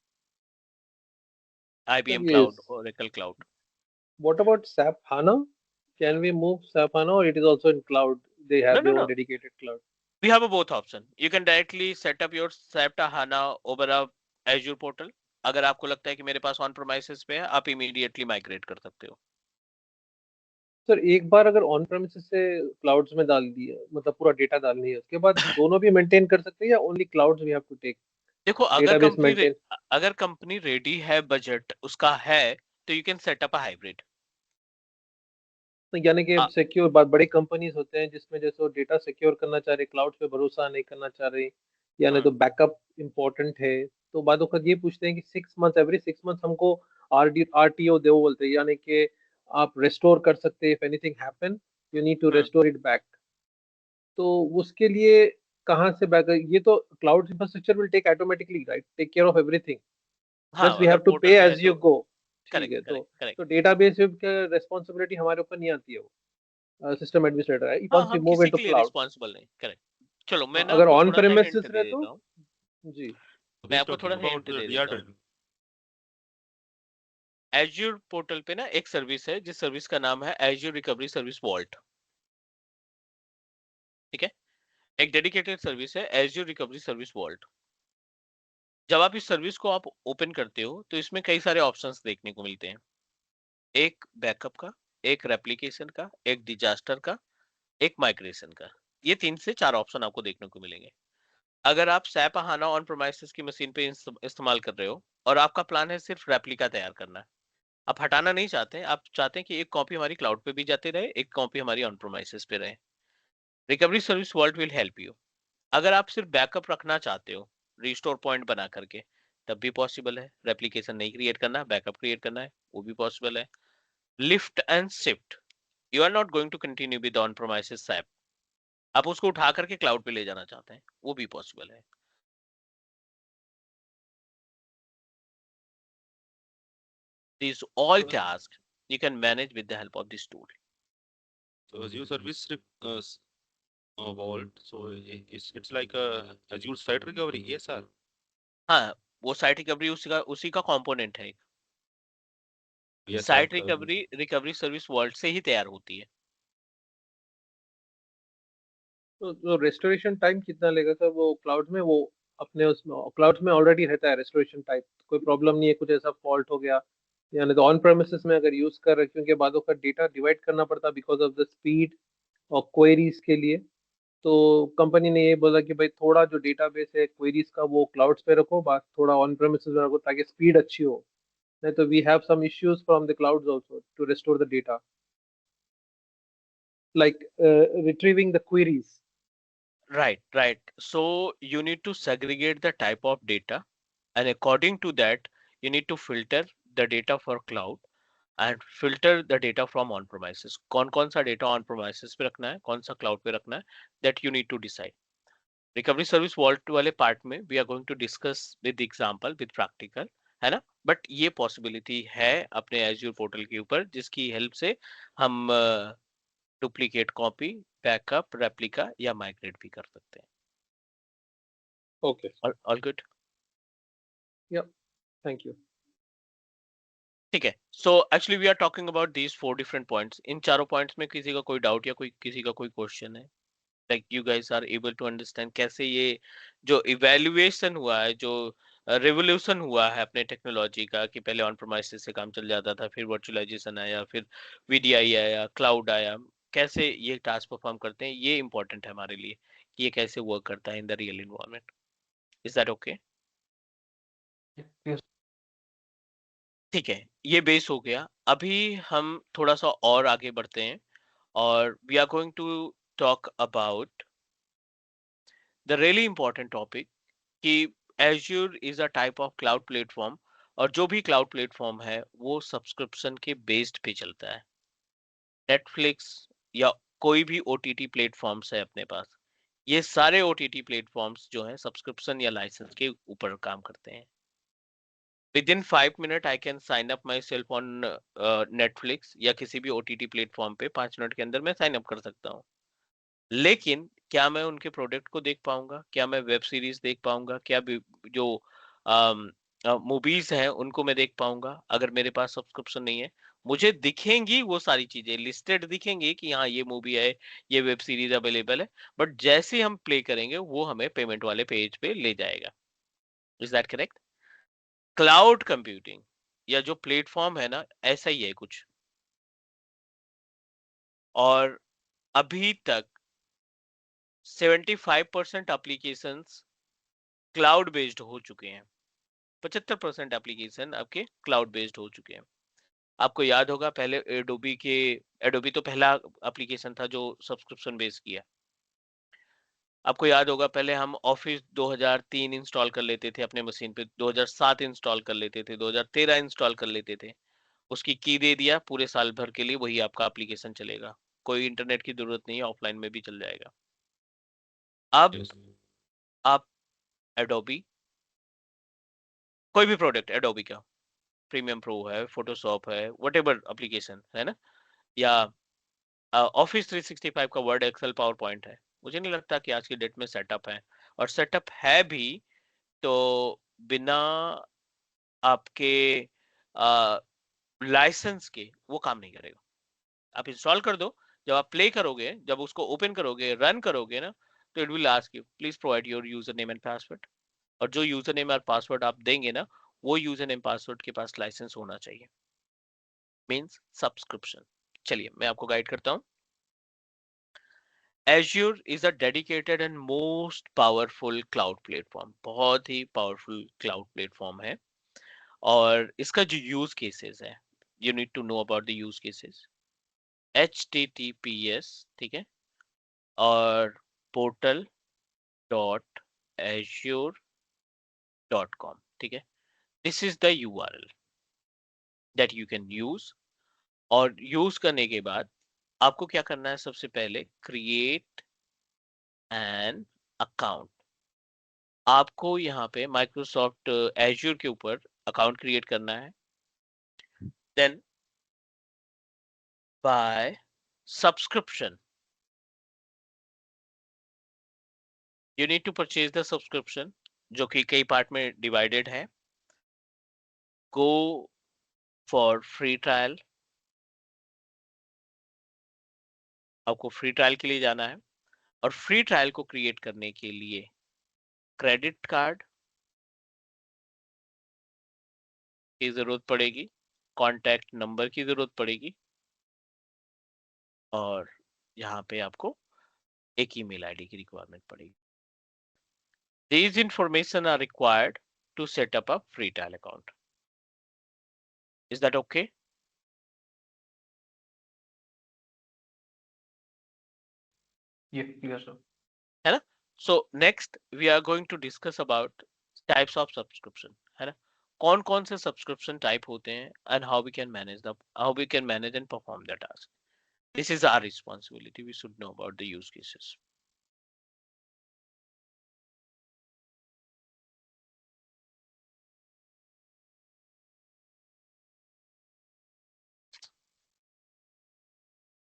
IBM cloud, Oracle cloud. What about SAP HANA? Can we move SAP HANA or it is also in cloud? They have their own dedicated cloud. We have a both option. You can directly set up your SAP HANA over a Azure portal. अगर आपको लगता है कि मेरे pass on प्रोमाइसेस पे है, आप immediately migrate कर सकते हो। सर एक बार अगर ऑन प्रेमिसेस से क्लाउड्स में डाल दिया, मतलब पूरा डेटा डालनी है, उसके बाद दोनों भी मेंटेन कर सकते हैं या only clouds we have to take? देखो अगर कंपनी रेडी है, बजट उसका है, तो you can set up a hybrid. यानी कि सिक्योर बड़ी कंपनीज होते हैं जिसमें जैसे डेटा सिक्योर करना चाह रहे, क्लाउड पे भरोसा नहीं करना चाह रहे, या नहीं तो बैकअप इम्पोर्टेंट है, तो बाद वक्त ये पूछते हैं कि एवरी 6 मंथ हमको RTO दो बोलते हैं, यानी कि आप रेस्टोर कर सकते हैं, if anything happen you need to restore it back. तो उसके लिए कहाँ से बैकअप? ये तो cloud infrastructure will take automatically, right, take care of everything, just we have to pay as you go. ठीक है, तो डेटाबेस की रिस्पांसिबिलिटी हमारे ऊपर नहीं आती है, वो सिस्टम एडमिनिस्ट्रेटर है। Once we move into cloud, responsible नहीं। करेक्ट। चलो मैं अगर ऑन प्रेमिसेस रहे तो जी मैं आपको थोड़ा सा हिंट दे देता हूं। Azure पोर्टल पे ना एक सर्विस है, जिस सर्विस का नाम है Azure रिकवरी सर्विस वॉल्ट। ठीक है, एक डेडिकेटेड सर्विस है Azure रिकवरी सर्विस वॉल्ट। जब आप इस सर्विस को आप ओपन करते हो तो इसमें कई सारे ऑप्शंस देखने को मिलते हैं। एक बैकअप का, एक रेप्लिकेशन का, एक डिजास्टर का, एक माइग्रेशन का। ये 3 से 4 ऑप्शन आपको देखने को मिलेंगे। अगर आप SAP HANA ऑन प्रोमाइसिस की मशीन पे इस्तेमाल कर रहे हो और आपका प्लान है सिर्फ रेप्लिका तैयार करना, आप हटाना नहीं चाहते, आप चाहते हैं कि एक कॉपी हमारी क्लाउड पे भी जाती रहे, एक कॉपी हमारी ऑन प्रोमाइसिस पे रहे, recovery service vault will help you. अगर आप सिर्फ बैकअप रखना चाहते हो रिस्टोर पॉइंट बना करके, तब भी पॉसिबल है। रेप्लिकेशन नहीं क्रिएट करना, बैकअप क्रिएट करना है, वो भी पॉसिबल है। Lift and shift, you are not going to continue with on premises SAP, आप उसको उठा करके क्लाउड पे ले जाना चाहते हैं, वो भी पॉसिबल है। These all tasks you can manage with the help of this tool. So Azure Service Vault, so it's like a Azure Site Recovery, yes sir. हाँ, वो साइट रिकवरी उसी का कंपोनेंट है। Yes sir. Site recovery service vault से ही तैयार होती है। तो रेस्टोरेशन टाइम कितना लेगा सर? वो क्लाउड में, वो अपने उसमें क्लाउड में ऑलरेडी रहता है रेस्टोरेशन टाइम, कोई प्रॉब्लम नहीं है, कुछ ऐसा फॉल्ट हो गया यानी तो ऑन प्रेमिसेस में अगर यूज कर रहे, क्योंकि बातों का डेटा डिवाइड करना पड़ता बिकॉज ऑफ द स्पीड और क्वेरीज के लिए, तो कंपनी ने ये बोला कि भाई थोड़ा जो डेटाबेस है क्वेरीज का वो क्लाउड्स पे रखो, बात थोड़ा ऑन प्रेमिसेस में रखो ताकि स्पीड अच्छी हो, नहीं तो we have some issues from the clouds also to restore the data, like retrieving the queries. Right. So you need to segregate the type of data, and according to that, you need to filter the data for cloud and filter the data from on premises. कौन सा data on premises पे रखना है, कौन सा cloud पे रखना है, that you need to decide. Recovery service vault वाले part में we are going to discuss with example, with practical, है ना? बट ये पॉसिबिलिटी है अपने Azure पोर्टल के ऊपर, जिसकी हेल्प से हम डुप्लीकेट कॉपी, बैकअप, रेप्लिका या माइग्रेट भी कर सकते हैं। Okay. All good? Yep. Thank you. ठीक है। So actually we are talking about these 4 different points. इन चारों पॉइंट्स में किसी का कोई डाउट या किसी का कोई क्वेश्चन है? Like you guys are able to understand कैसे ये जो इवेल्युएशन हुआ है, जो रेवोल्यूशन हुआ है अपने टेक्नोलॉजी का, कि पहले ऑन प्रोमाइसेस से काम चल जाता था, फिर वर्चुअलाइजेशन आया, फिर VDI आया, क्लाउड आया, कैसे ये टास्क परफॉर्म करते हैं, ये इंपॉर्टेंट है हमारे लिए कि ये कैसे वर्क करता है in the real environment. Is that okay? ठीक है, ये बेस हो गया। अभी हम थोड़ा सा और आगे बढ़ते हैं और we are going to talk about the really important topic कि Azure is a type of cloud platform, और जो भी क्लाउड प्लेटफॉर्म है वो सब्सक्रिप्शन के बेस्ड पे चलता है। नेटफ्लिक्स या कोई भी OTT प्लेटफॉर्म्स है अपने पास, ये सारे OTT प्लेटफॉर्म्स जो हैं सब्सक्रिप्शन या लाइसेंस के ऊपर काम करते हैं। Within 5 minutes I can sign up myself on Netflix या किसी भी OTT प्लेटफॉर्म पे 5 मिनट के अंदर मैं साइन अप कर सकता हूँ। लेकिन क्या मैं उनके प्रोडक्ट को देख पाऊंगा? क्या मैं वेब सीरीज देख पाऊंगा? क्या जो मूवीज हैं उनको मैं देख पाऊंगा? अगर मेरे पास सब्सक्रिप्शन नहीं है, मुझे दिखेंगी वो सारी चीजें लिस्टेड दिखेंगी कि हाँ ये मूवी है, ये वेब सीरीज अवेलेबल है, बट जैसे हम प्ले करेंगे वो हमें पेमेंट वाले पेज पे ले जाएगा। Is that correct? Cloud computing या जो प्लेटफॉर्म है ना, ऐसा ही है कुछ। और अभी तक 75% एप्लीकेशंस क्लाउड बेस्ड हो चुके हैं। 75% एप्लीकेशन आपके क्लाउड बेस्ड हो चुके हैं। आपको याद होगा पहले एडोबी तो पहला एप्लीकेशन था जो सब्सक्रिप्शन बेस्ड किया। आपको याद होगा पहले हम ऑफिस 2003 इंस्टॉल कर लेते थे अपने मशीन पे, 2007 इंस्टॉल कर लेते थे, 2013 इंस्टॉल कर लेते थे, उसकी की दे दिया, पूरे साल भर के लिए वही आपका एप्लीकेशन चलेगा, कोई इंटरनेट की जरूरत नहीं है, ऑफलाइन में भी चल जाएगा। अब आप एडोबी कोई भी प्रोडक्ट एडोबी का, प्रीमियम प्रो है, फोटोशॉप है, व्हाटएवर एप्लीकेशन है ना, या ऑफिस 365 का वर्ड, एक्सेल, पावर पॉइंट है, मुझे नहीं लगता कि आज की डेट में सेटअप है, और सेटअप है भी तो बिना आपके लाइसेंस के वो काम नहीं करेगा। आप इंस्टॉल कर दो, जब आप प्ले करोगे, जब उसको ओपन करोगे, रन करोगे ना, तो it will ask you please provide your user name and password, और जो यूजर नेम और पासवर्ड आप देंगे ना, वो यूजर नेम पासवर्ड के पास लाइसेंस होना चाहिए। Means subscription. चलिए मैं आपको गाइड करता हूँ। Azure is a dedicated and most powerful cloud platform, बहुत ही powerful cloud platform है। और इसका जो use cases है, you need to know about the use cases। HTTPS, ठीक है, और portal.azure.com, ठीक है। This is the URL that you can use। और use करने के बाद आपको क्या करना है? सबसे पहले create an account। आपको यहाँ पे माइक्रोसॉफ्ट एज्योर के ऊपर अकाउंट क्रिएट करना है। Then by subscription you need to purchase the subscription, जो कि कई पार्ट में डिवाइडेड है। गो फॉर फ्री ट्रायल, आपको फ्री ट्रायल के लिए जाना है। और फ्री ट्रायल को क्रिएट करने के लिए क्रेडिट कार्ड की जरूरत पड़ेगी, कॉन्टैक्ट नंबर की जरूरत पड़ेगी, और यहाँ पे आपको एक ईमेल आईडी की रिक्वायरमेंट पड़ेगी। These information are required to set up a free trial account. Is that okay? Yes, sir. है ना? So next we are going to discuss about types of subscription, है ना? कौन-कौन से subscription type होते हैं and how we can manage and perform the task. This is our responsibility. We should know about the use cases.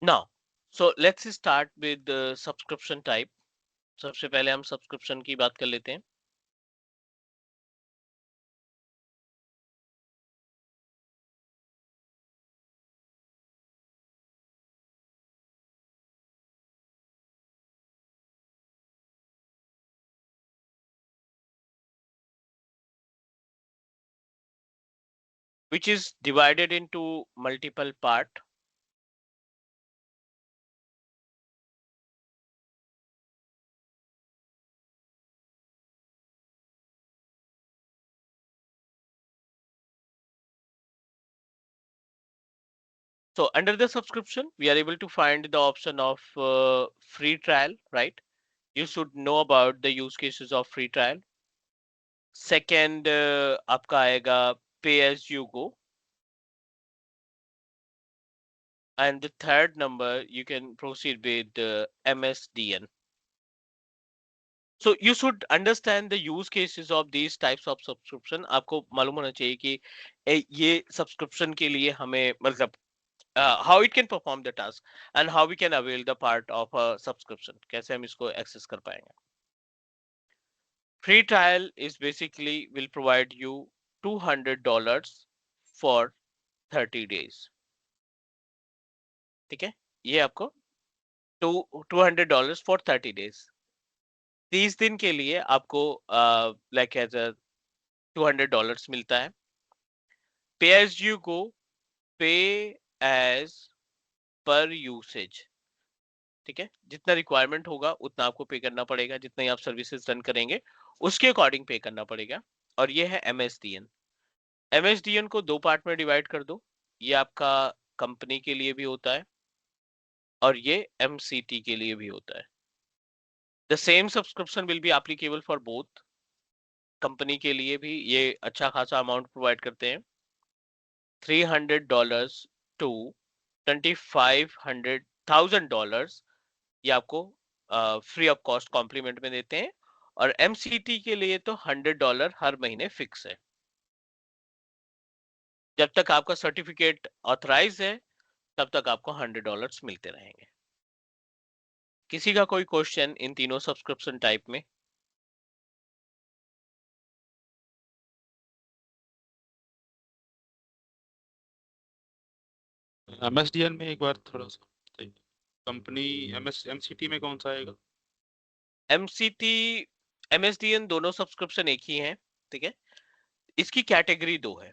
Now, so let's start with the subscription type. सबसे पहले हम subscription की बात कर लेते हैं। Which is divided into multiple part. So under the subscription, we are able to find the option of free trial, right? You should know about the use cases of free trial. Second, आपका आएगा pay as you go. And the third number, you can proceed with MSDN. So you should understand the use cases of these types of subscription. आपको मालूम होना चाहिए कि ये subscription के लिए हमें मतलब how it can perform the task and how we can avail the part of a subscription. कैसे हम इसको access कर पाएंगे? Free trial is basically will provide you $200 for 30 days. ठीक है? ये आपको $200 for 30 days. 30 दिन के लिए आपको like as a $200 मिलता है। Pay as you go, pay as per usage. ठीक है, जितना रिक्वायरमेंट होगा उतना आपको पे करना पड़ेगा, जितनी आप सर्विसेज रन करेंगे उसके अकॉर्डिंग पे करना पड़ेगा। और ये है MSDN। MSDN को दो पार्ट में डिवाइड कर दो, ये आपका कंपनी के लिए भी होता है और ये MCT के लिए भी होता है। The same subscription will be applicable for both. Company के लिए भी ये अच्छा खासा अमाउंट प्रोवाइड करते हैं, $300 to $2,500,000 ये आपको फ्री ऑफ कॉस्ट कॉम्प्लीमेंट में देते हैं। और MCT के लिए तो $100 हर महीने फिक्स है। जब तक आपका सर्टिफिकेट ऑथराइज है तब तक आपको $100 मिलते रहेंगे। किसी का कोई क्वेश्चन इन तीनों सब्सक्रिप्शन टाइप में? MSDN में एक बार थोड़ा सा कंपनी MCT में कौन सा आएगा? MCT MSDN दोनों सब्सक्रिप्शन एक ही हैं, ठीक है। इसकी कैटेगरी दो है।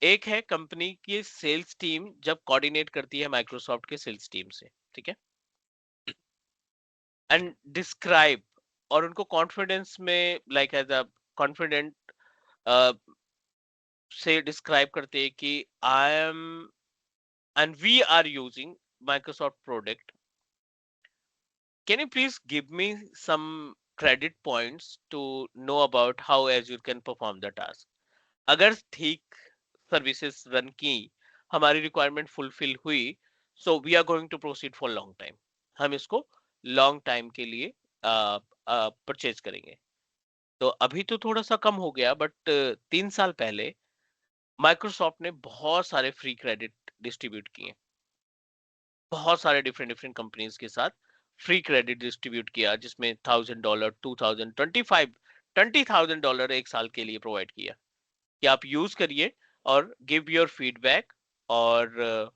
एक है कंपनी की सेल्स टीम जब कोऑर्डिनेट करती है माइक्रोसॉफ्ट के सेल्स टीम से, ठीक है, एंड डिस्क्राइब, और उनको कॉन्फिडेंस में लाइक एज अ कॉन्फिडेंट से डिस्क्राइब करते हैं कि I am and we are using Microsoft product, can you please give me some credit points to know about how Azure can perform the task? अगर ठीक services run की, हमारी requirement fulfill हुई, so we are going to proceed for long time, हम इसको long time के लिए purchase करेंगे। तो अभी तो थोड़ा सा कम हो गया, बट 3 साल पहले माइक्रोसॉफ्ट ने बहुत सारे फ्री क्रेडिट डिस्ट्रीब्यूट किए, बहुत सारे डिफरेंट डिफरेंट कंपनीज के साथ फ्री क्रेडिट डिस्ट्रीब्यूट किया, जिसमें $1000, 2000, 20,000 एक साल के लिए प्रोवाइड किया कि आप यूज करिए और गिव योर फीडबैक, और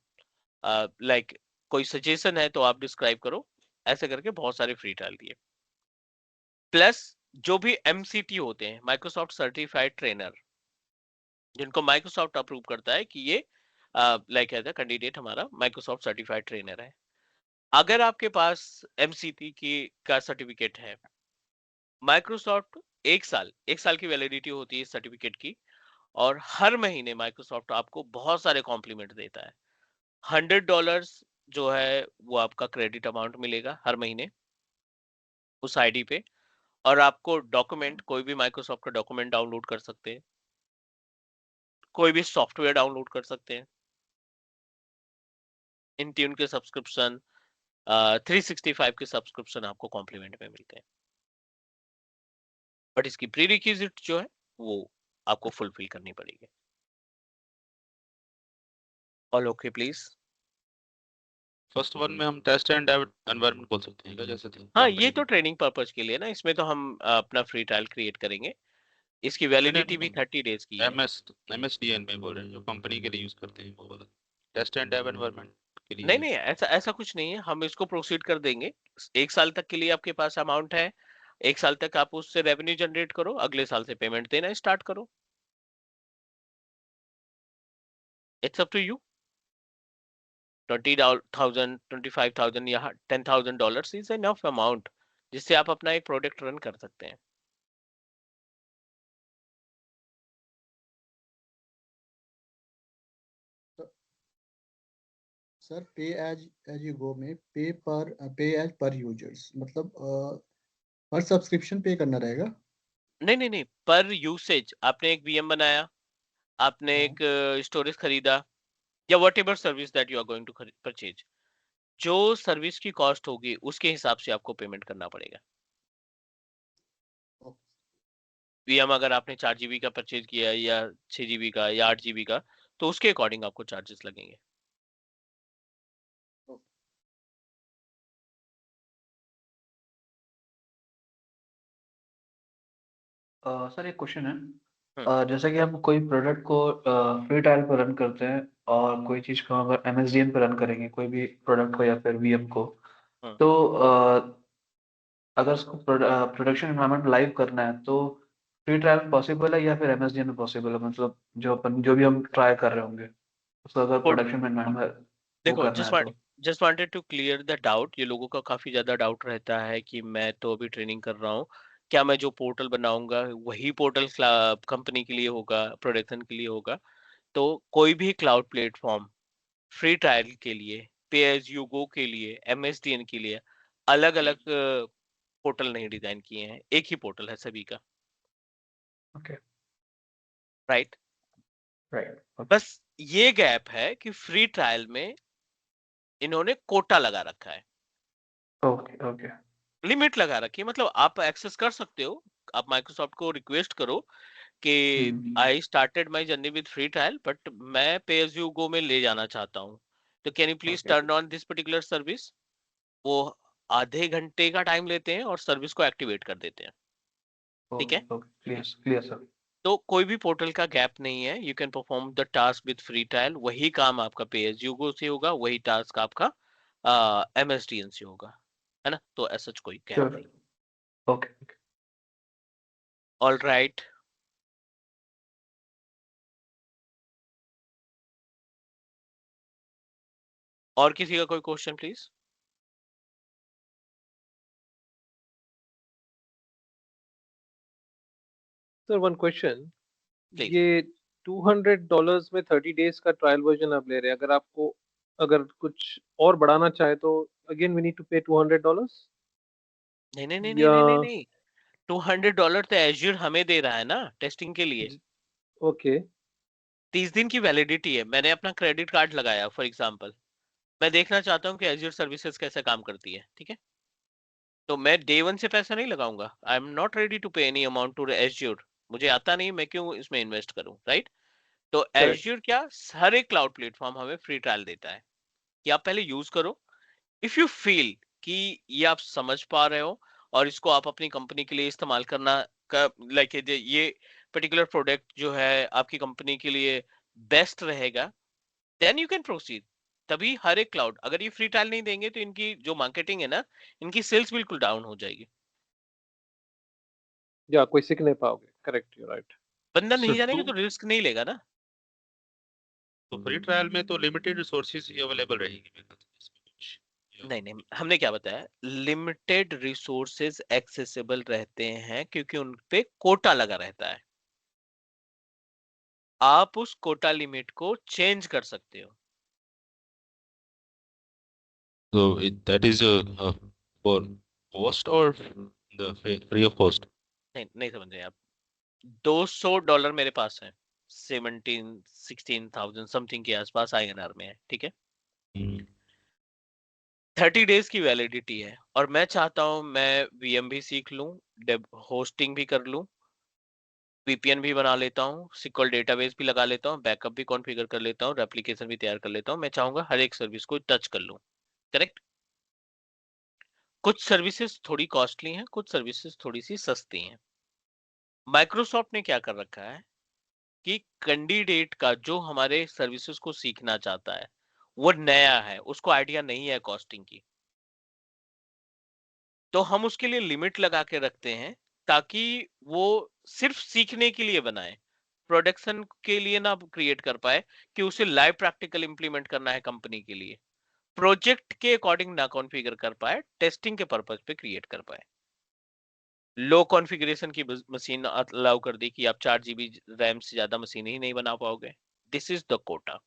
लाइक कोई सजेशन है तो आप डिस्क्राइब करो, ऐसे करके बहुत सारे फ्री ट्रायल दिए। प्लस जो भी MCT होते हैं, माइक्रोसॉफ्ट सर्टिफाइड ट्रेनर, जिनको माइक्रोसॉफ्ट अप्रूव करता है कि ये लाइक एज अ कैंडिडेट हमारा माइक्रोसॉफ्ट सर्टिफाइड ट्रेनर है, अगर आपके पास MCT की का सर्टिफिकेट है, माइक्रोसॉफ्ट एक साल की वैलिडिटी होती है इस सर्टिफिकेट की, और हर महीने माइक्रोसॉफ्ट आपको बहुत सारे कॉम्प्लीमेंट देता है। $100 जो है वो आपका क्रेडिट अमाउंट मिलेगा हर महीने उस आईडी पे, और आपको डॉक्यूमेंट, कोई भी माइक्रोसॉफ्ट का डॉक्यूमेंट डाउनलोड कर सकते हैं, कोई भी सॉफ्टवेयर डाउनलोड कर सकते हैं, इंट्यून के सब्सक्रिप्शन, 365 के सब्सक्रिप्शन आपको कॉम्प्लीमेंट में मिलते हैं, बट इसकी प्री रिक्विजिट जो है वो आपको फुलफिल करनी पड़ेगी। All okay please? First one में हम टेस्ट एंड एनवायरनमेंट बोल सकते हैं क्या, जैसे थे हाँ, company ये तो में? ट्रेनिंग पर्पज के लिए ना, इसमें तो हम अपना फ्री ट्रायल क्रिएट करेंगे, इसकी नहीं वैलिडिटी नहीं भी 30 डेज की है। MSDN में बोल रहे हैं, जो कंपनी के लिए यूज करते हैं वो वाला टेस्ट एंड एनवायरनमेंट के लिए नहीं use नहीं, ऐसा ऐसा कुछ नहीं है, हम इसको प्रोसीड कर देंगे। एक साल तक के लिए आपके पास अमाउंट है, एक साल तक आप उससे रेवेन्यू जनरेट करो, अगले साल से पेमेंट देना स्टार्ट करो, इट्स अप टू यू। $20,000, 25,000 या $10,000 इज एनफ अमाउंट जिससे आप अपना एक प्रोडक्ट रन कर सकते हैं। सर पे एज यू गो में पे एज पर यूजर्स मतलब पर सब्सक्रिप्शन पे करना रहेगा। नहीं नहीं नहीं, पर यूसेज, आपने एक VM बनाया, आपने हाँ। एक स्टोरेज खरीदा, या whatever service that you are going to purchase, जो सर्विस की कॉस्ट होगी उसके हिसाब से आपको पेमेंट करना पड़ेगा। VM अगर आपने 4 GB का परचेज किया है, या 6 GB का, या 8 GB का, तो उसके अकॉर्डिंग आपको चार्जेस लगेंगे। सर एक क्वेश्चन है, हम्म, जैसे कि हम कोई प्रोडक्ट को फ्री ट्रायल पर रन करते हैं, और कोई चीज़ को अगर MSDN पर रन करेंगे, कोई भी प्रोडक्ट को या फिर VM को, हम्म। तो अगर उसको प्रोडक्शन एनवायरनमेंट लाइव करना है, तो फ्री ट्रायल पॉसिबल है या फिर MSDN में पॉसिबल है? मतलब जो भी हम ट्राई कर रहे होंगे उसको अगर Good. प्रोडक्शन एनवायरनमेंट वो देखो, करना है तो। Just wanted to clear the doubt, ये लोगों का काफी ज्यादा डाउट रहता है कि मैं तो अभी ट्रेनिंग कर रहा हूँ, क्या मैं जो पोर्टल बनाऊंगा वही पोर्टल कंपनी के लिए होगा, प्रोडक्शन के लिए होगा? तो कोई भी क्लाउड प्लेटफॉर्म फ्री ट्रायल के लिए, पे एज यू गो के लिए, MSDN के लिए अलग अलग पोर्टल नहीं डिजाइन किए हैं, एक ही पोर्टल है सभी का, ओके, राइट? राइट, बस ये गैप है कि फ्री ट्रायल में इन्होंने कोटा लगा रखा है, ओके, ओके। लिमिट लगा रखी है, मतलब आप एक्सेस कर सकते हो, आप माइक्रोसॉफ्ट को रिक्वेस्ट करो कि I started my journey with free trial, but मैं पे एज यू गो में ले जाना चाहता हूँ, तो can you please okay, turn on this particular service? वो आधे घंटे का टाइम लेते हैं और सर्विस को एक्टिवेट कर देते हैं, ठीक है? Okay, okay, clear, clear sir. तो कोई भी पोर्टल का गैप नहीं है, you can perform the task with free trial, वही काम आपका पे एज यू गो से होगा, वही टास्क आपका MSDN से होगा, है ना? तो ऐसा कोई गैप श्योर, नहीं। ओके। All right. और किसी का कोई question please? Sir one question, please. ये $200 में 30 डेज का ट्रायल वर्जन आप ले रहे हैं, अगर आपको अगर कुछ और बढ़ाना चाहे तो अगेन वी नीड टू पे $200? नहीं नहीं नहीं नहीं या नहीं नहीं नहीं, $200 तो एज्योर हमें दे रहा है ना टेस्टिंग के लिए। ओके 30 दिन की वैलिडिटी है। मैंने अपना क्रेडिट कार्ड लगाया फॉर एग्जांपल, मैं देखना चाहता हूँ कि एज्योर सर्विसेज कैसे काम करती है, ठीक है? तो मैं डे वन से पैसा नहीं लगाऊंगा। I am not ready to pay any amount to Azure. मुझे आता नहीं, मैं क्यों इसमें इन्वेस्ट करूं, राइट? तो करेक्ट। एज्योर क्या, हर एक क्लाउड प्लेटफॉर्म हमें फ्री ट्रायल देता है कि आप पहले यूज करो। इफ यू फील कि ये आप समझ पा रहे हो और इसको आप अपनी कंपनी के लिए इस्तेमाल करना लाइक ये पर्टिकुलर प्रोडक्ट जो है आपकी कंपनी के लिए बेस्ट रहेगा, देन यू कैन प्रोसीड। तभी हर एक क्लाउड, अगर ये फ्री ट्रायल नहीं देंगे तो इनकी जो मार्केटिंग है ना, इनकी सेल्स बिल्कुल डाउन हो जाएगी। या कोई सीख नहीं पाओगे, करेक्ट, यू राइट। बंदा नहीं सर जानेगा टू तो रिस्क नहीं लेगा ना। तो फ्री ट्रायल में तो लिमिटेड रिसोर्सेज ही अवेलेबल रहेंगे मेरे ख्याल से, इसमें कुछ या नहीं नहीं, हमने क्या बताया, लिमिटेड रिसोर्सेज एक्सेसिबल रहते हैं क्योंकि उन पे कोटा लगा रहता है। आप उस कोटा लिमिट को चेंज कर सकते हो। so that is for cost or the free of cost? नहीं नहीं समझ रहे आप। $200 मेरे पास है, 16,000 समथिंग के आसपास INR में है, ठीक है? हम्म, 30 डेज की वैलिडिटी है और मैं चाहता हूं मैं VM भी सीख लूं, होस्टिंग भी कर लूं, VPN भी बना लेता हूं, SQL डेटाबेस भी लगा लेता हूं, बैकअप भी कॉन्फ़िगर कर लेता हूं, रेप्लिकेशन भी तैयार कर लेता हूं। मैं चाहूंगा हर एक सर्विस को टच कर लूं, करेक्ट? कुछ सर्विसेज थोड़ी कॉस्टली हैं, कुछ सर्विसेज थोड़ी सी सस्ती हैं। माइक्रोसॉफ्ट ने क्या कर रखा है कि कैंडिडेट का जो हमारे सर्विसेज को सीखना चाहता है वो नया है, उसको आइडिया नहीं है कॉस्टिंग की, तो हम उसके लिए लिमिट लगा के रखते हैं ताकि वो सिर्फ सीखने के लिए बनाए, प्रोडक्शन के लिए ना क्रिएट कर पाए कि उसे लाइव प्रैक्टिकल इंप्लीमेंट करना है कंपनी के लिए, प्रोजेक्ट के अकॉर्डिंग ना कॉन्फ़िगर कर पाए, टेस्टिंग के पर्पज पे क्रिएट कर पाए। लो कॉन्फ़िगरेशन की मशीन अलाउ कर दी कि आप 4 GB रैम से ज्यादा मशीन ही नहीं बना पाओगे। This is the quota.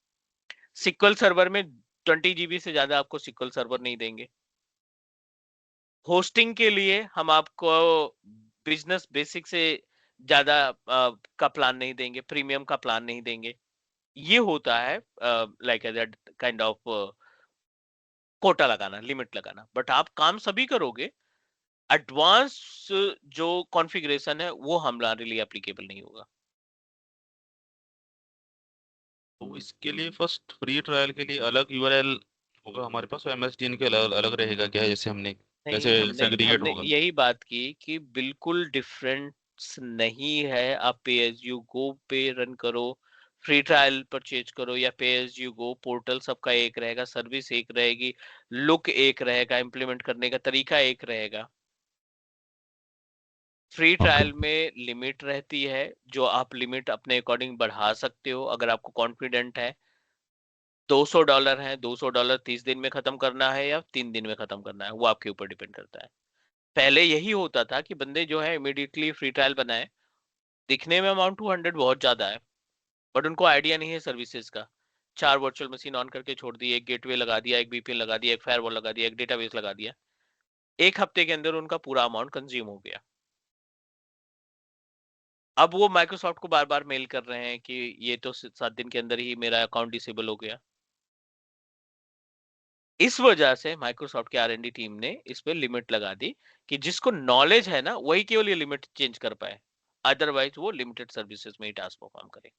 SQL server में 20 GB से ज्यादा आपको सिक्वल सर्वर नहीं देंगे। होस्टिंग के लिए हम आपको बिजनेस बेसिक से ज्यादा का प्लान नहीं देंगे, प्रीमियम का प्लान नहीं देंगे। ये होता है like that kind of quota लगाना, लिमिट लगाना। बट आप काम सभी करोगे, एडवांस जो कॉन्फ़िगरेशन है वो हमारे लिए एप्लीकेबल नहीं होगा। तो इसके लिए फर्स्ट फ्री ट्रायल के लिए अलग यूआरएल होगा हमारे पास, और MSDN के अलग अलग रहेगा क्या, जैसे हमने नहीं, कैसे हमने सेग्रीगेट हमने होगा? यही बात की कि बिल्कुल डिफरेंस नहीं है। आप पे एज यू गो पे रन करो, फ्री ट्रायल परचेज करो या पे एज यू गो, पोर्टल सबका एक रहेगा, सर्विस एक रहेगी, लुक एक रहेगा, इम्प्लीमेंट करने का तरीका एक रहेगा। फ्री ओके ट्रायल में लिमिट रहती है, जो आप लिमिट अपने अकॉर्डिंग बढ़ा सकते हो अगर आपको कॉन्फिडेंट है। $200 है, $200 30 दिन में खत्म करना है या 3 दिन में खत्म करना है, वो आपके ऊपर डिपेंड करता है। पहले यही होता था कि बंदे जो है इमीडिएटली फ्री ट्रायल बनाए, दिखने में अमाउंट 200 बहुत ज्यादा है, बट उनको आइडिया नहीं है सर्विसेज का। 4 वर्चुअल मशीन ऑन करके छोड़ दी, एक गेटवे लगा दिया, एक VPN लगा दिया, एक फायरवॉल लगा दिया, एक डेटाबेस लगा दिया, 1 हफ्ते के अंदर उनका पूरा अमाउंट कंज्यूम हो गया। अब वो माइक्रोसॉफ्ट को बार बार मेल कर रहे हैं कि ये तो 7 दिन के अंदर ही मेरा अकाउंट डिसेबल हो गया। इस वजह से माइक्रोसॉफ्ट की R&D टीम ने इस पे लिमिट लगा दी कि जिसको नॉलेज है ना वही केवल ये लिमिट चेंज कर पाए, अदरवाइज वो लिमिटेड सर्विसेज में ही टास्क परफॉर्म करे।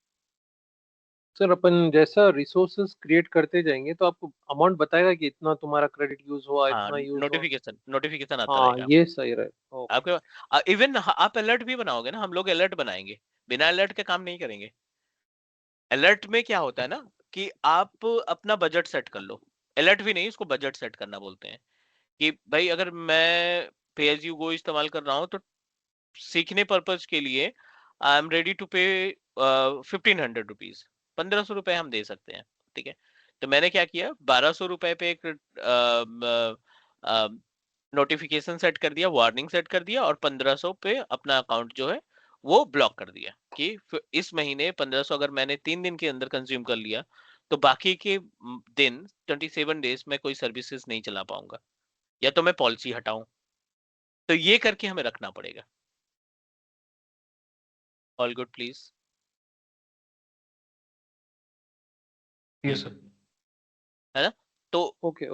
सर अपन जैसा रिसोर्सेज क्रिएट करते जाएंगे तो आपको अमाउंट बताएगा कि इतना तुम्हारा क्रेडिट यूज हुआ, हाँ, इतना यूज हुआ। नोटिफिकेशन नोटिफिकेशन आता हाँ रहेगा ये सही रहे, ओके। आपके। इवन आप अलर्ट भी बनाओगे ना, हम लोग अलर्ट बनाएंगे, बिना अलर्ट के काम नहीं करेंगे। अलर्ट में क्या होता है ना कि आप अपना बजट सेट कर लो, अलर्ट भी नहीं, उसको बजट सेट करना बोलते हैं कि भाई अगर मैं पे एज यू गो इस्तेमाल कर रहा हूँ तो सीखने पर्पज के लिए आई एम रेडी टू पे 1500 रुपीज, 1500 रुपए हम दे सकते हैं, ठीक है? तो मैंने क्या किया, 1200 रुपए पे एक नोटिफिकेशन सेट कर दिया, वार्निंग सेट कर दिया, और 1500 पे अपना अकाउंट जो है वो ब्लॉक कर दिया कि इस महीने 1500 अगर मैंने 3 दिन के अंदर कंज्यूम कर लिया तो बाकी के दिन 27 डेज में कोई सर्विसेज नहीं चला पाऊंगा, या तो मैं पॉलिसी हटाऊं। तो ये करके हमें रखना पड़ेगा। All good please? Yes sir. है ना? तो ओके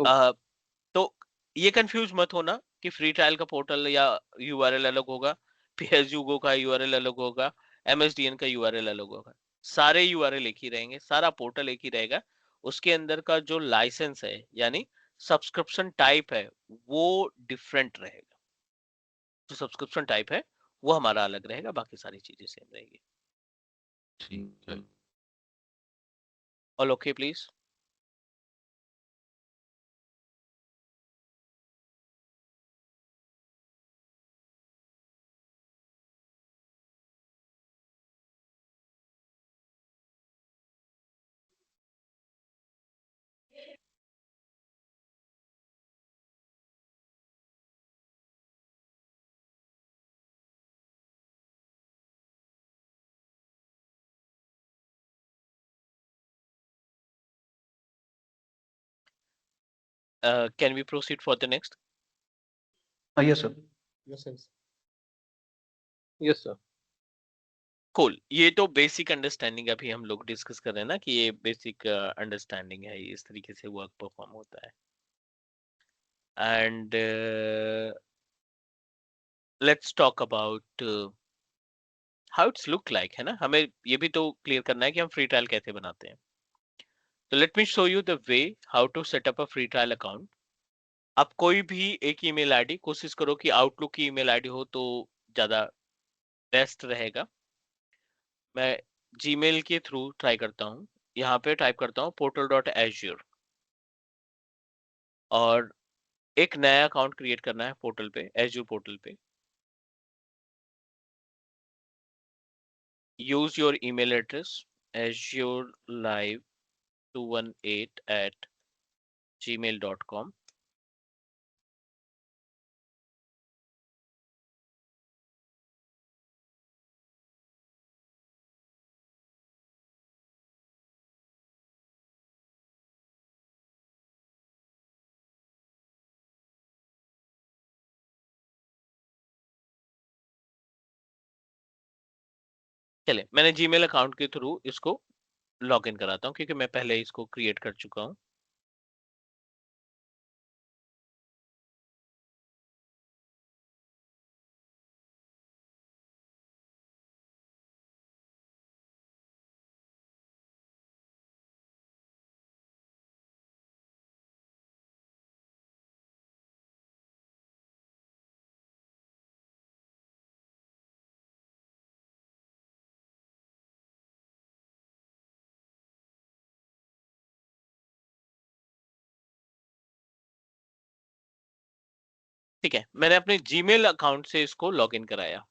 तो ये कंफ्यूज मत होना कि फ्री ट्रायल का पोर्टल या यूआरएल अलग होगा, PSU का यूआरएल अलग होगा, MSDN का यूआरएल अलग होगा। सारे यूआरएल एक ही रहेंगे, सारा पोर्टल एक ही रहेगा। उसके अंदर का जो लाइसेंस है यानी सब्सक्रिप्शन टाइप है वो डिफरेंट रहेगा। जो सब्सक्रिप्शन टाइप है वो हमारा अलग रहेगा, बाकी सारी चीजें सेम रहेगी। ठीक है। All okay please? Can we proceed for the next? Yes sir. Yes sir. Yes sir. Cool. ये तो बेसिक अंडरस्टैंडिंग अभी हम लोग डिस्कस कर रहे हैं ना, कि ये बेसिक अंडरस्टैंडिंग है, इस तरीके से वर्क परफॉर्म होता है। And let's talk about how it's look like, है ना? हमें ये भी तो क्लियर करना है कि हम फ्री ट्रायल कैसे बनाते हैं। तो let me show you the way how to set up a free trial account. आप कोई भी एक ईमेल आईडी, कोशिश करो कि आउटलुक की ईमेल आईडी हो तो ज्यादा बेस्ट रहेगा। मैं जीमेल के थ्रू ट्राई करता हूँ। यहाँ पे टाइप करता हूँ portal.azure, और एक नया अकाउंट क्रिएट करना है पोर्टल पे, एज्यूर पोर्टल पे। Use your email address azurelive218@gmail.com। चले, मैंने जीमेल अकाउंट के थ्रू इसको लॉग इन कराता हूँ क्योंकि मैं पहले इसको क्रिएट कर चुका हूँ। ठीक है, मैंने अपने जीमेल अकाउंट से इसको लॉग इन कराया,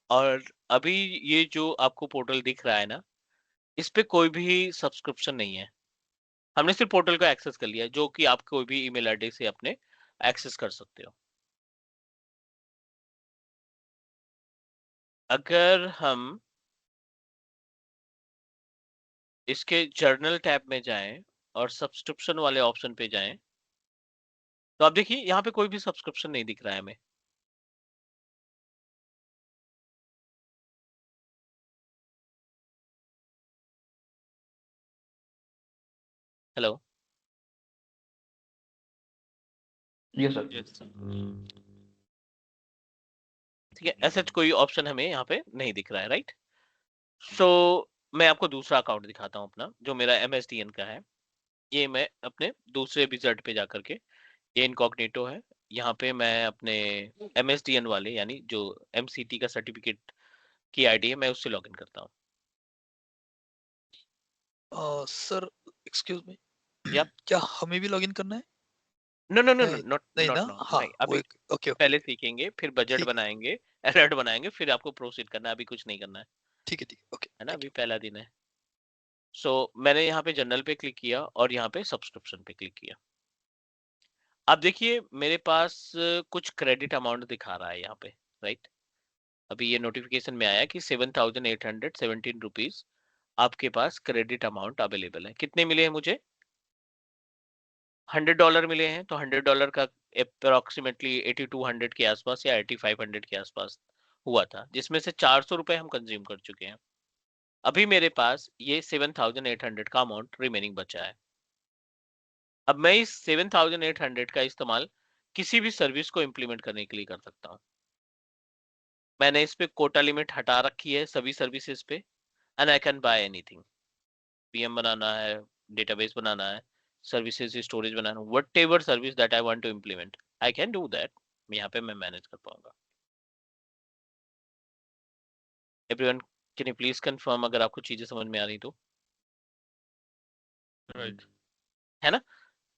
और अभी ये जो आपको पोर्टल दिख रहा है ना, इस पे कोई भी सब्सक्रिप्शन नहीं है। हमने सिर्फ पोर्टल को एक्सेस कर लिया, जो कि आप कोई भी ईमेल आईडी से अपने एक्सेस कर सकते हो। अगर हम इसके जर्नल टैब में जाएं और सब्सक्रिप्शन वाले ऑप्शन पे जाएं, तो आप देखिए यहाँ पे कोई भी सब्सक्रिप्शन नहीं दिख रहा है हमें। हेलो? Yes sir. ठीक है, ऐसा कोई ऑप्शन हमें यहाँ पे नहीं दिख रहा है, राइट? सो मैं आपको दूसरा अकाउंट दिखाता हूँ अपना, जो मेरा MSDN का है। ये मैं अपने दूसरे विज़ार्ड पे जाकर के, ये इनकॉग्निटो है, यहाँ पे मैं अपने MSDN वाले यानी जो MCT का सर्टिफिकेट की आईडी है, मैं उससे लॉगिन करता हूँ। सर एक्सक्यूज मी, या क्या हमें भी लॉगिन करना है? नो नो नो नो, नहीं नॉट नहीं नॉट ना, नाउ, हाँ नहीं वो अभी। एक ओके ओके पहले सीखेंगे, फिर बजट ठीक बनाएंगे, अलर्ट बनाएंगे, फिर आपको प्रोसीड करना है। अभी कुछ नहीं करना है, ठीक है है ना? थैंक अभी यू। पहला दिन है। मैंने यहाँ पे जनरल पे क्लिक किया और यहाँ पे सब्सक्रिप्शन पे क्लिक किया। अब देखिए मेरे पास कुछ क्रेडिट अमाउंट दिखा रहा है यहाँ पे, राइट। अभी ये नोटिफिकेशन में आया कि 7,817 रुपीज आपके पास क्रेडिट अमाउंट अवेलेबल है। कितने मिले हैं मुझे? $100 मिले हैं। तो $100 का अप्रोक्सीमेटली 8200 के आसपास या 8500 के आसपास हुआ था, जिसमें से 400 रुपए हम कंज्यूम कर चुके हैं। अभी मेरे पास ये 7,800 का अमाउंट रिमेनिंग बचा है। अब मैं इस 7,800 का इस्तेमाल किसी भी सर्विस को इंप्लीमेंट करने के लिए कर सकता हूँ। मैंने इस पे कोटा लिमिट हटा रखी है सभी सर्विसेज पे, and I can buy anything. PM बनाना है, डेटाबेस बनाना है, सर्विसेज स्टोरेज बनाना, whatever service that I want to implement, I can do that. यहाँ पे मैं मैनेज कर पाऊंगा। Everyone can you please confirm अगर आपको चीजें समझ में आ रही तो? राइट, है ना?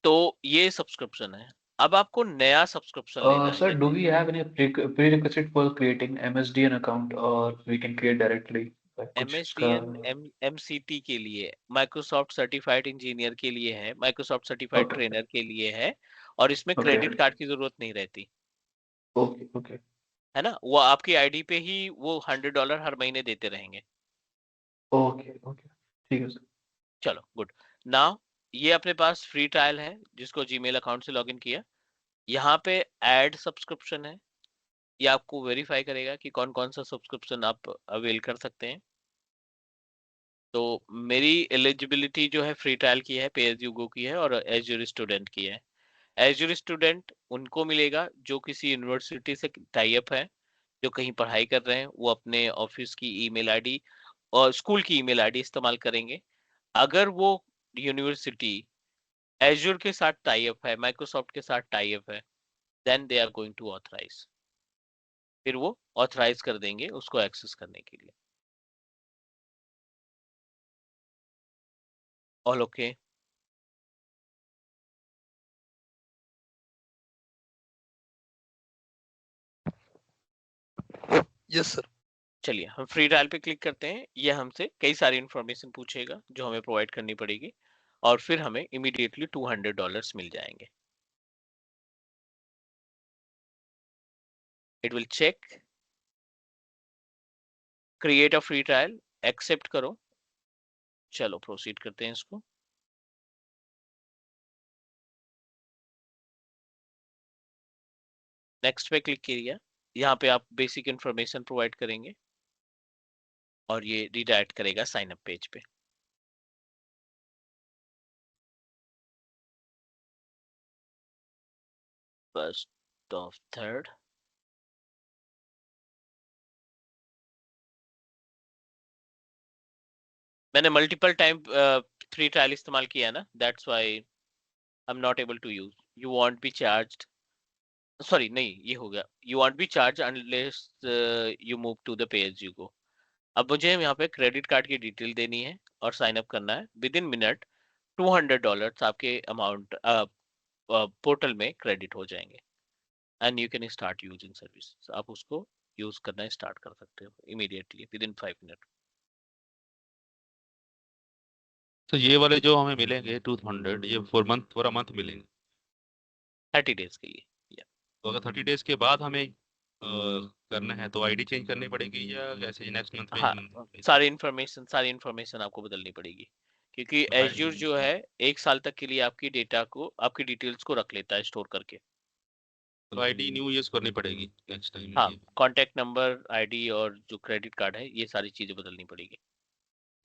तो ये सब्सक्रिप्शन है। अब आपको नया सब्सक्रिप्शन लेना है। Sir, do we have any prerequisite for creating MSDN account, or we can create directly? Like कुछ इसका MSDN MCT के लिए, माइक्रोसॉफ्ट सर्टिफाइड इंजीनियर के लिए है, माइक्रोसॉफ्ट सर्टिफाइड Okay, ट्रेनर के लिए है, और इसमें okay, क्रेडिट कार्ड की जरूरत नहीं रहती, okay, okay, है ना। वो आपकी आईडी पे ही वो $100 हर महीने देते रहेंगे। okay, okay. ठीक है सर। चलो गुड। नाउ ये अपने पास फ्री ट्रायल है जिसको जीमेल अकाउंट से लॉगिन किया। यहाँ पे ऐड सब्सक्रिप्शन है, ये आपको वेरीफाई करेगा कि कौन कौन सा सब्सक्रिप्शन आप अवेल कर सकते हैं। तो मेरी एलिजिबिलिटी जो है फ्री ट्रायल की है, पे एज यू गो की है, और एज्योर स्टूडेंट की है। एज्योर स्टूडेंट उनको मिलेगा जो किसी यूनिवर्सिटी से टाई अप है, जो कहीं पढ़ाई कर रहे हैं, वो अपने ऑफिस की ईमेल आईडी और स्कूल की ईमेल आईडी इस्तेमाल करेंगे। अगर वो यूनिवर्सिटी एज्योर के साथ टाई अप है, माइक्रोसॉफ्ट के साथ टाई अप है, then they are going to authorize. फिर वो ऑथराइज कर देंगे उसको एक्सेस करने के लिए। All okay? Yes sir. चलिए हम फ्री ट्रायल पे क्लिक करते हैं। ये हमसे कई सारी इंफॉर्मेशन पूछेगा जो हमें प्रोवाइड करनी पड़ेगी, और फिर हमें इमीडिएटली $200 मिल जाएंगे। It will check, create a free trial, accept करो। चलो प्रोसीड करते हैं इसको। नेक्स्ट पे क्लिक किया। यहाँ पे आप बेसिक इंफॉर्मेशन प्रोवाइड करेंगे और ये रिडायरेक्ट करेगा साइन अप पेज पे। फर्स्ट ऑफ थर्ड, मैंने मल्टीपल टाइम फ्री ट्रायल इस्तेमाल किया ना, that's why I am not able to use. You won't be charged, sorry नहीं ये हो गया, you won't be charge unless you move to the pay as you go. अब मुझे यहाँ पे क्रेडिट कार्ड की डिटेल देनी है और साइन अप करना है। विद इन मिनट $200 आपके अमाउंट पोर्टल में क्रेडिट हो जाएंगे, and you can start using service. आप उसको यूज करना स्टार्ट कर सकते हो इमीडिएटली विद इन 5 मिनट। तो ये वाले जो हमें मिलेंगे 200, ये फॉर मंथ, पूरा मंथ मिलेंगे 30 डेज के लिए। तो अगर 30 डेज के बाद हमें करना है तो आईडी चेंज करनी पड़ेगी या कैसे नेक्स्ट मंथ हाँ, में? सारी इन्फॉर्मेशन आपको बदलनी पड़ेगी, क्योंकि एज्यूर जो है 1 साल तक के लिए आपकी डेटा को, आपकी डिटेल्स को रख लेता है स्टोर करके। तो आईडी न्यू यूज करनी पड़ेगी नेक्स्ट टाइम? हाँ, कॉन्टेक्ट नंबर, आईडी और जो क्रेडिट कार्ड है, ये सारी चीजें बदलनी पड़ेगी।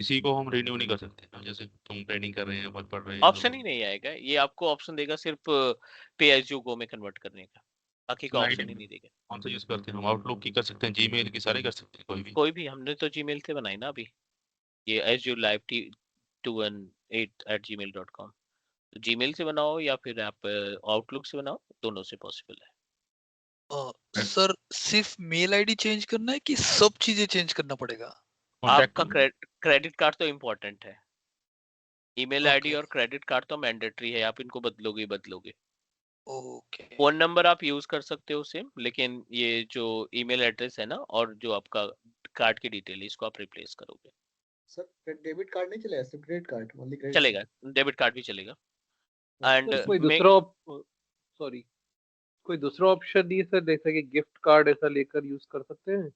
इसी को हम रिन्यू नहीं कर सकते ना, जैसे तुम ट्रेनिंग कर रहे हैं, वर्क पढ़ रहे हैं ऑप्शन तो ही नहीं आएगा, ये आपको ऑप्शन देगा सिर्फ पे एज यू गो में कन्वर्ट करने का, बाकी का आईडी ऑप्शन ही नहीं देगा। कौन सा यूज करते हैं हम? आउटलुक की कर सकते हैं, जीमेल की, सारे कर सकते हैं, कोई भी? कोई भी, हमने तो जीमेल से बनाई ना अभी, ये एज्यूर लाइव 218@gmail.com। तो जीमेल से बनाओ या फिर आप आउटलुक से बनाओ, दोनों से पॉसिबल है। सर सिर्फ मेल आईडी चेंज करना है कि सब चीजें चेंज करना पड़ेगा? आपका क्रेडिट कार्ड तो इम्पोर्टेंट है, ईमेल आईडी और क्रेडिट कार्ड तो मैंडेटरी है, आप इनको बदलोगे बदलोगे। ओके। फोन नंबर आप यूज कर सकते हो सेम, लेकिन ये जो ईमेल एड्रेस है ना और जो आपका कार्ड की डिटेल है, इसको आप रिप्लेस करोगे। सर डेबिट कार्ड नहीं चलेगा, सिर्फ क्रेडिट कार्ड, ओनली क्रेडिट चलेगा, डेबिट कार्ड भी चलेगा। एंड सर कोई दूसरा सॉरी कोई दूसरा ऑप्शन नहीं है सर, जैसे कि गिफ्ट कार्ड ऐसा लेकर यूज कर सकते हैं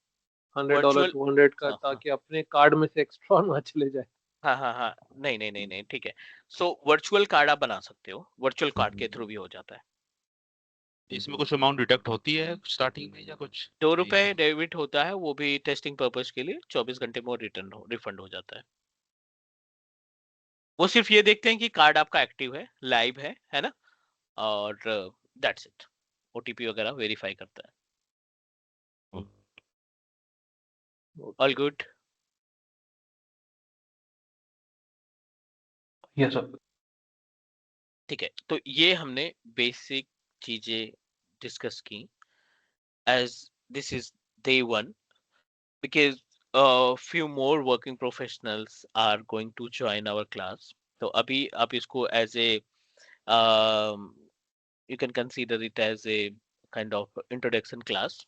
$100 $200 का, ताकि अपने कार्ड में से एक्स्ट्रा ना चले जाए। हाँ, नहीं, ठीक है। सो वर्चुअल कार्ड आप बना सकते हो, वर्चुअल कार्ड के थ्रू भी हो जाता है। इसमें कुछ अमाउंट डिडक्ट होती है स्टार्टिंग में या कुछ? ₹2 डेबिट होता है, वो भी टेस्टिंग पर्पस के लिए, 24 घंटे में रिफंड हो जाता है। वो सिर्फ ये देखते हैं कि कार्ड आपका एक्टिव है, लाइव है ना, और दैट्स इट। ओटीपी वगैरह वेरीफाई करता है। All good? Yes sir. ठीक है, तो ये हमने बेसिक चीजें डिस्कस की as this is day 1, because few more working professionals are going to join our class. तो अभी आप इसको as a you can consider it as a kind of introduction class.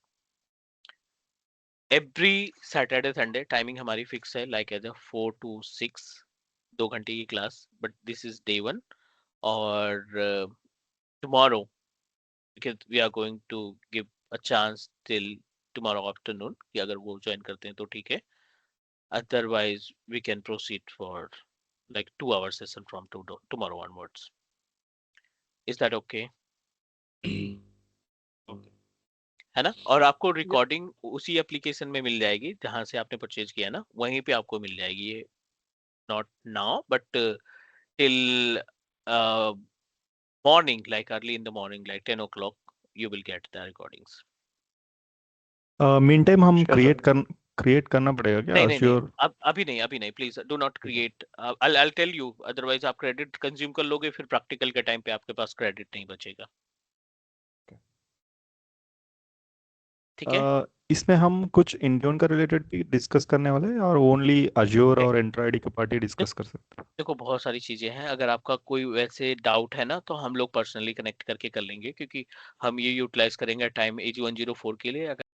Every Saturday Sunday timing हमारी fix है, like as a 4 to 6, 2 घंटे की class, but this is day 1. और tomorrow, because we are going to give a chance till tomorrow afternoon, कि अगर वो join करते हैं तो ठीक है, otherwise we can proceed for like 2-hour session from tomorrow onwards. Is that okay? है ना? और आपको रिकॉर्डिंग उसी एप्लीकेशन में मिल जाएगी जहां से आपने परचेज किया ना, वहीं पे आपको मिल जाएगी ये, not now but till morning, like early in the morning, like 10 o'clock, you will get the recordings. Mean time हम क्रिएट करना पड़ेगा क्या? नहीं, अभी नहीं, please do not create. I'll tell you, otherwise आप क्रेडिट कंज्यूम कर लोगे, फिर प्रैक्टिकल के टाइम पे आपके पास क्रेडिट नहीं बचेगा। ठीक है? इसमें हम कुछ इंट्यून का रिलेटेड भी डिस्कस करने वाले हैं, और ओनली अज्योर और एंट्रा आईडी का पार्टी डिस्कस कर सकते हैं? देखो बहुत सारी चीजें हैं, अगर आपका कोई वैसे डाउट है ना, तो हम लोग पर्सनली कनेक्ट करके कर लेंगे, क्योंकि हम ये यूटिलाइज करेंगे टाइम AG104 के लिए। अगर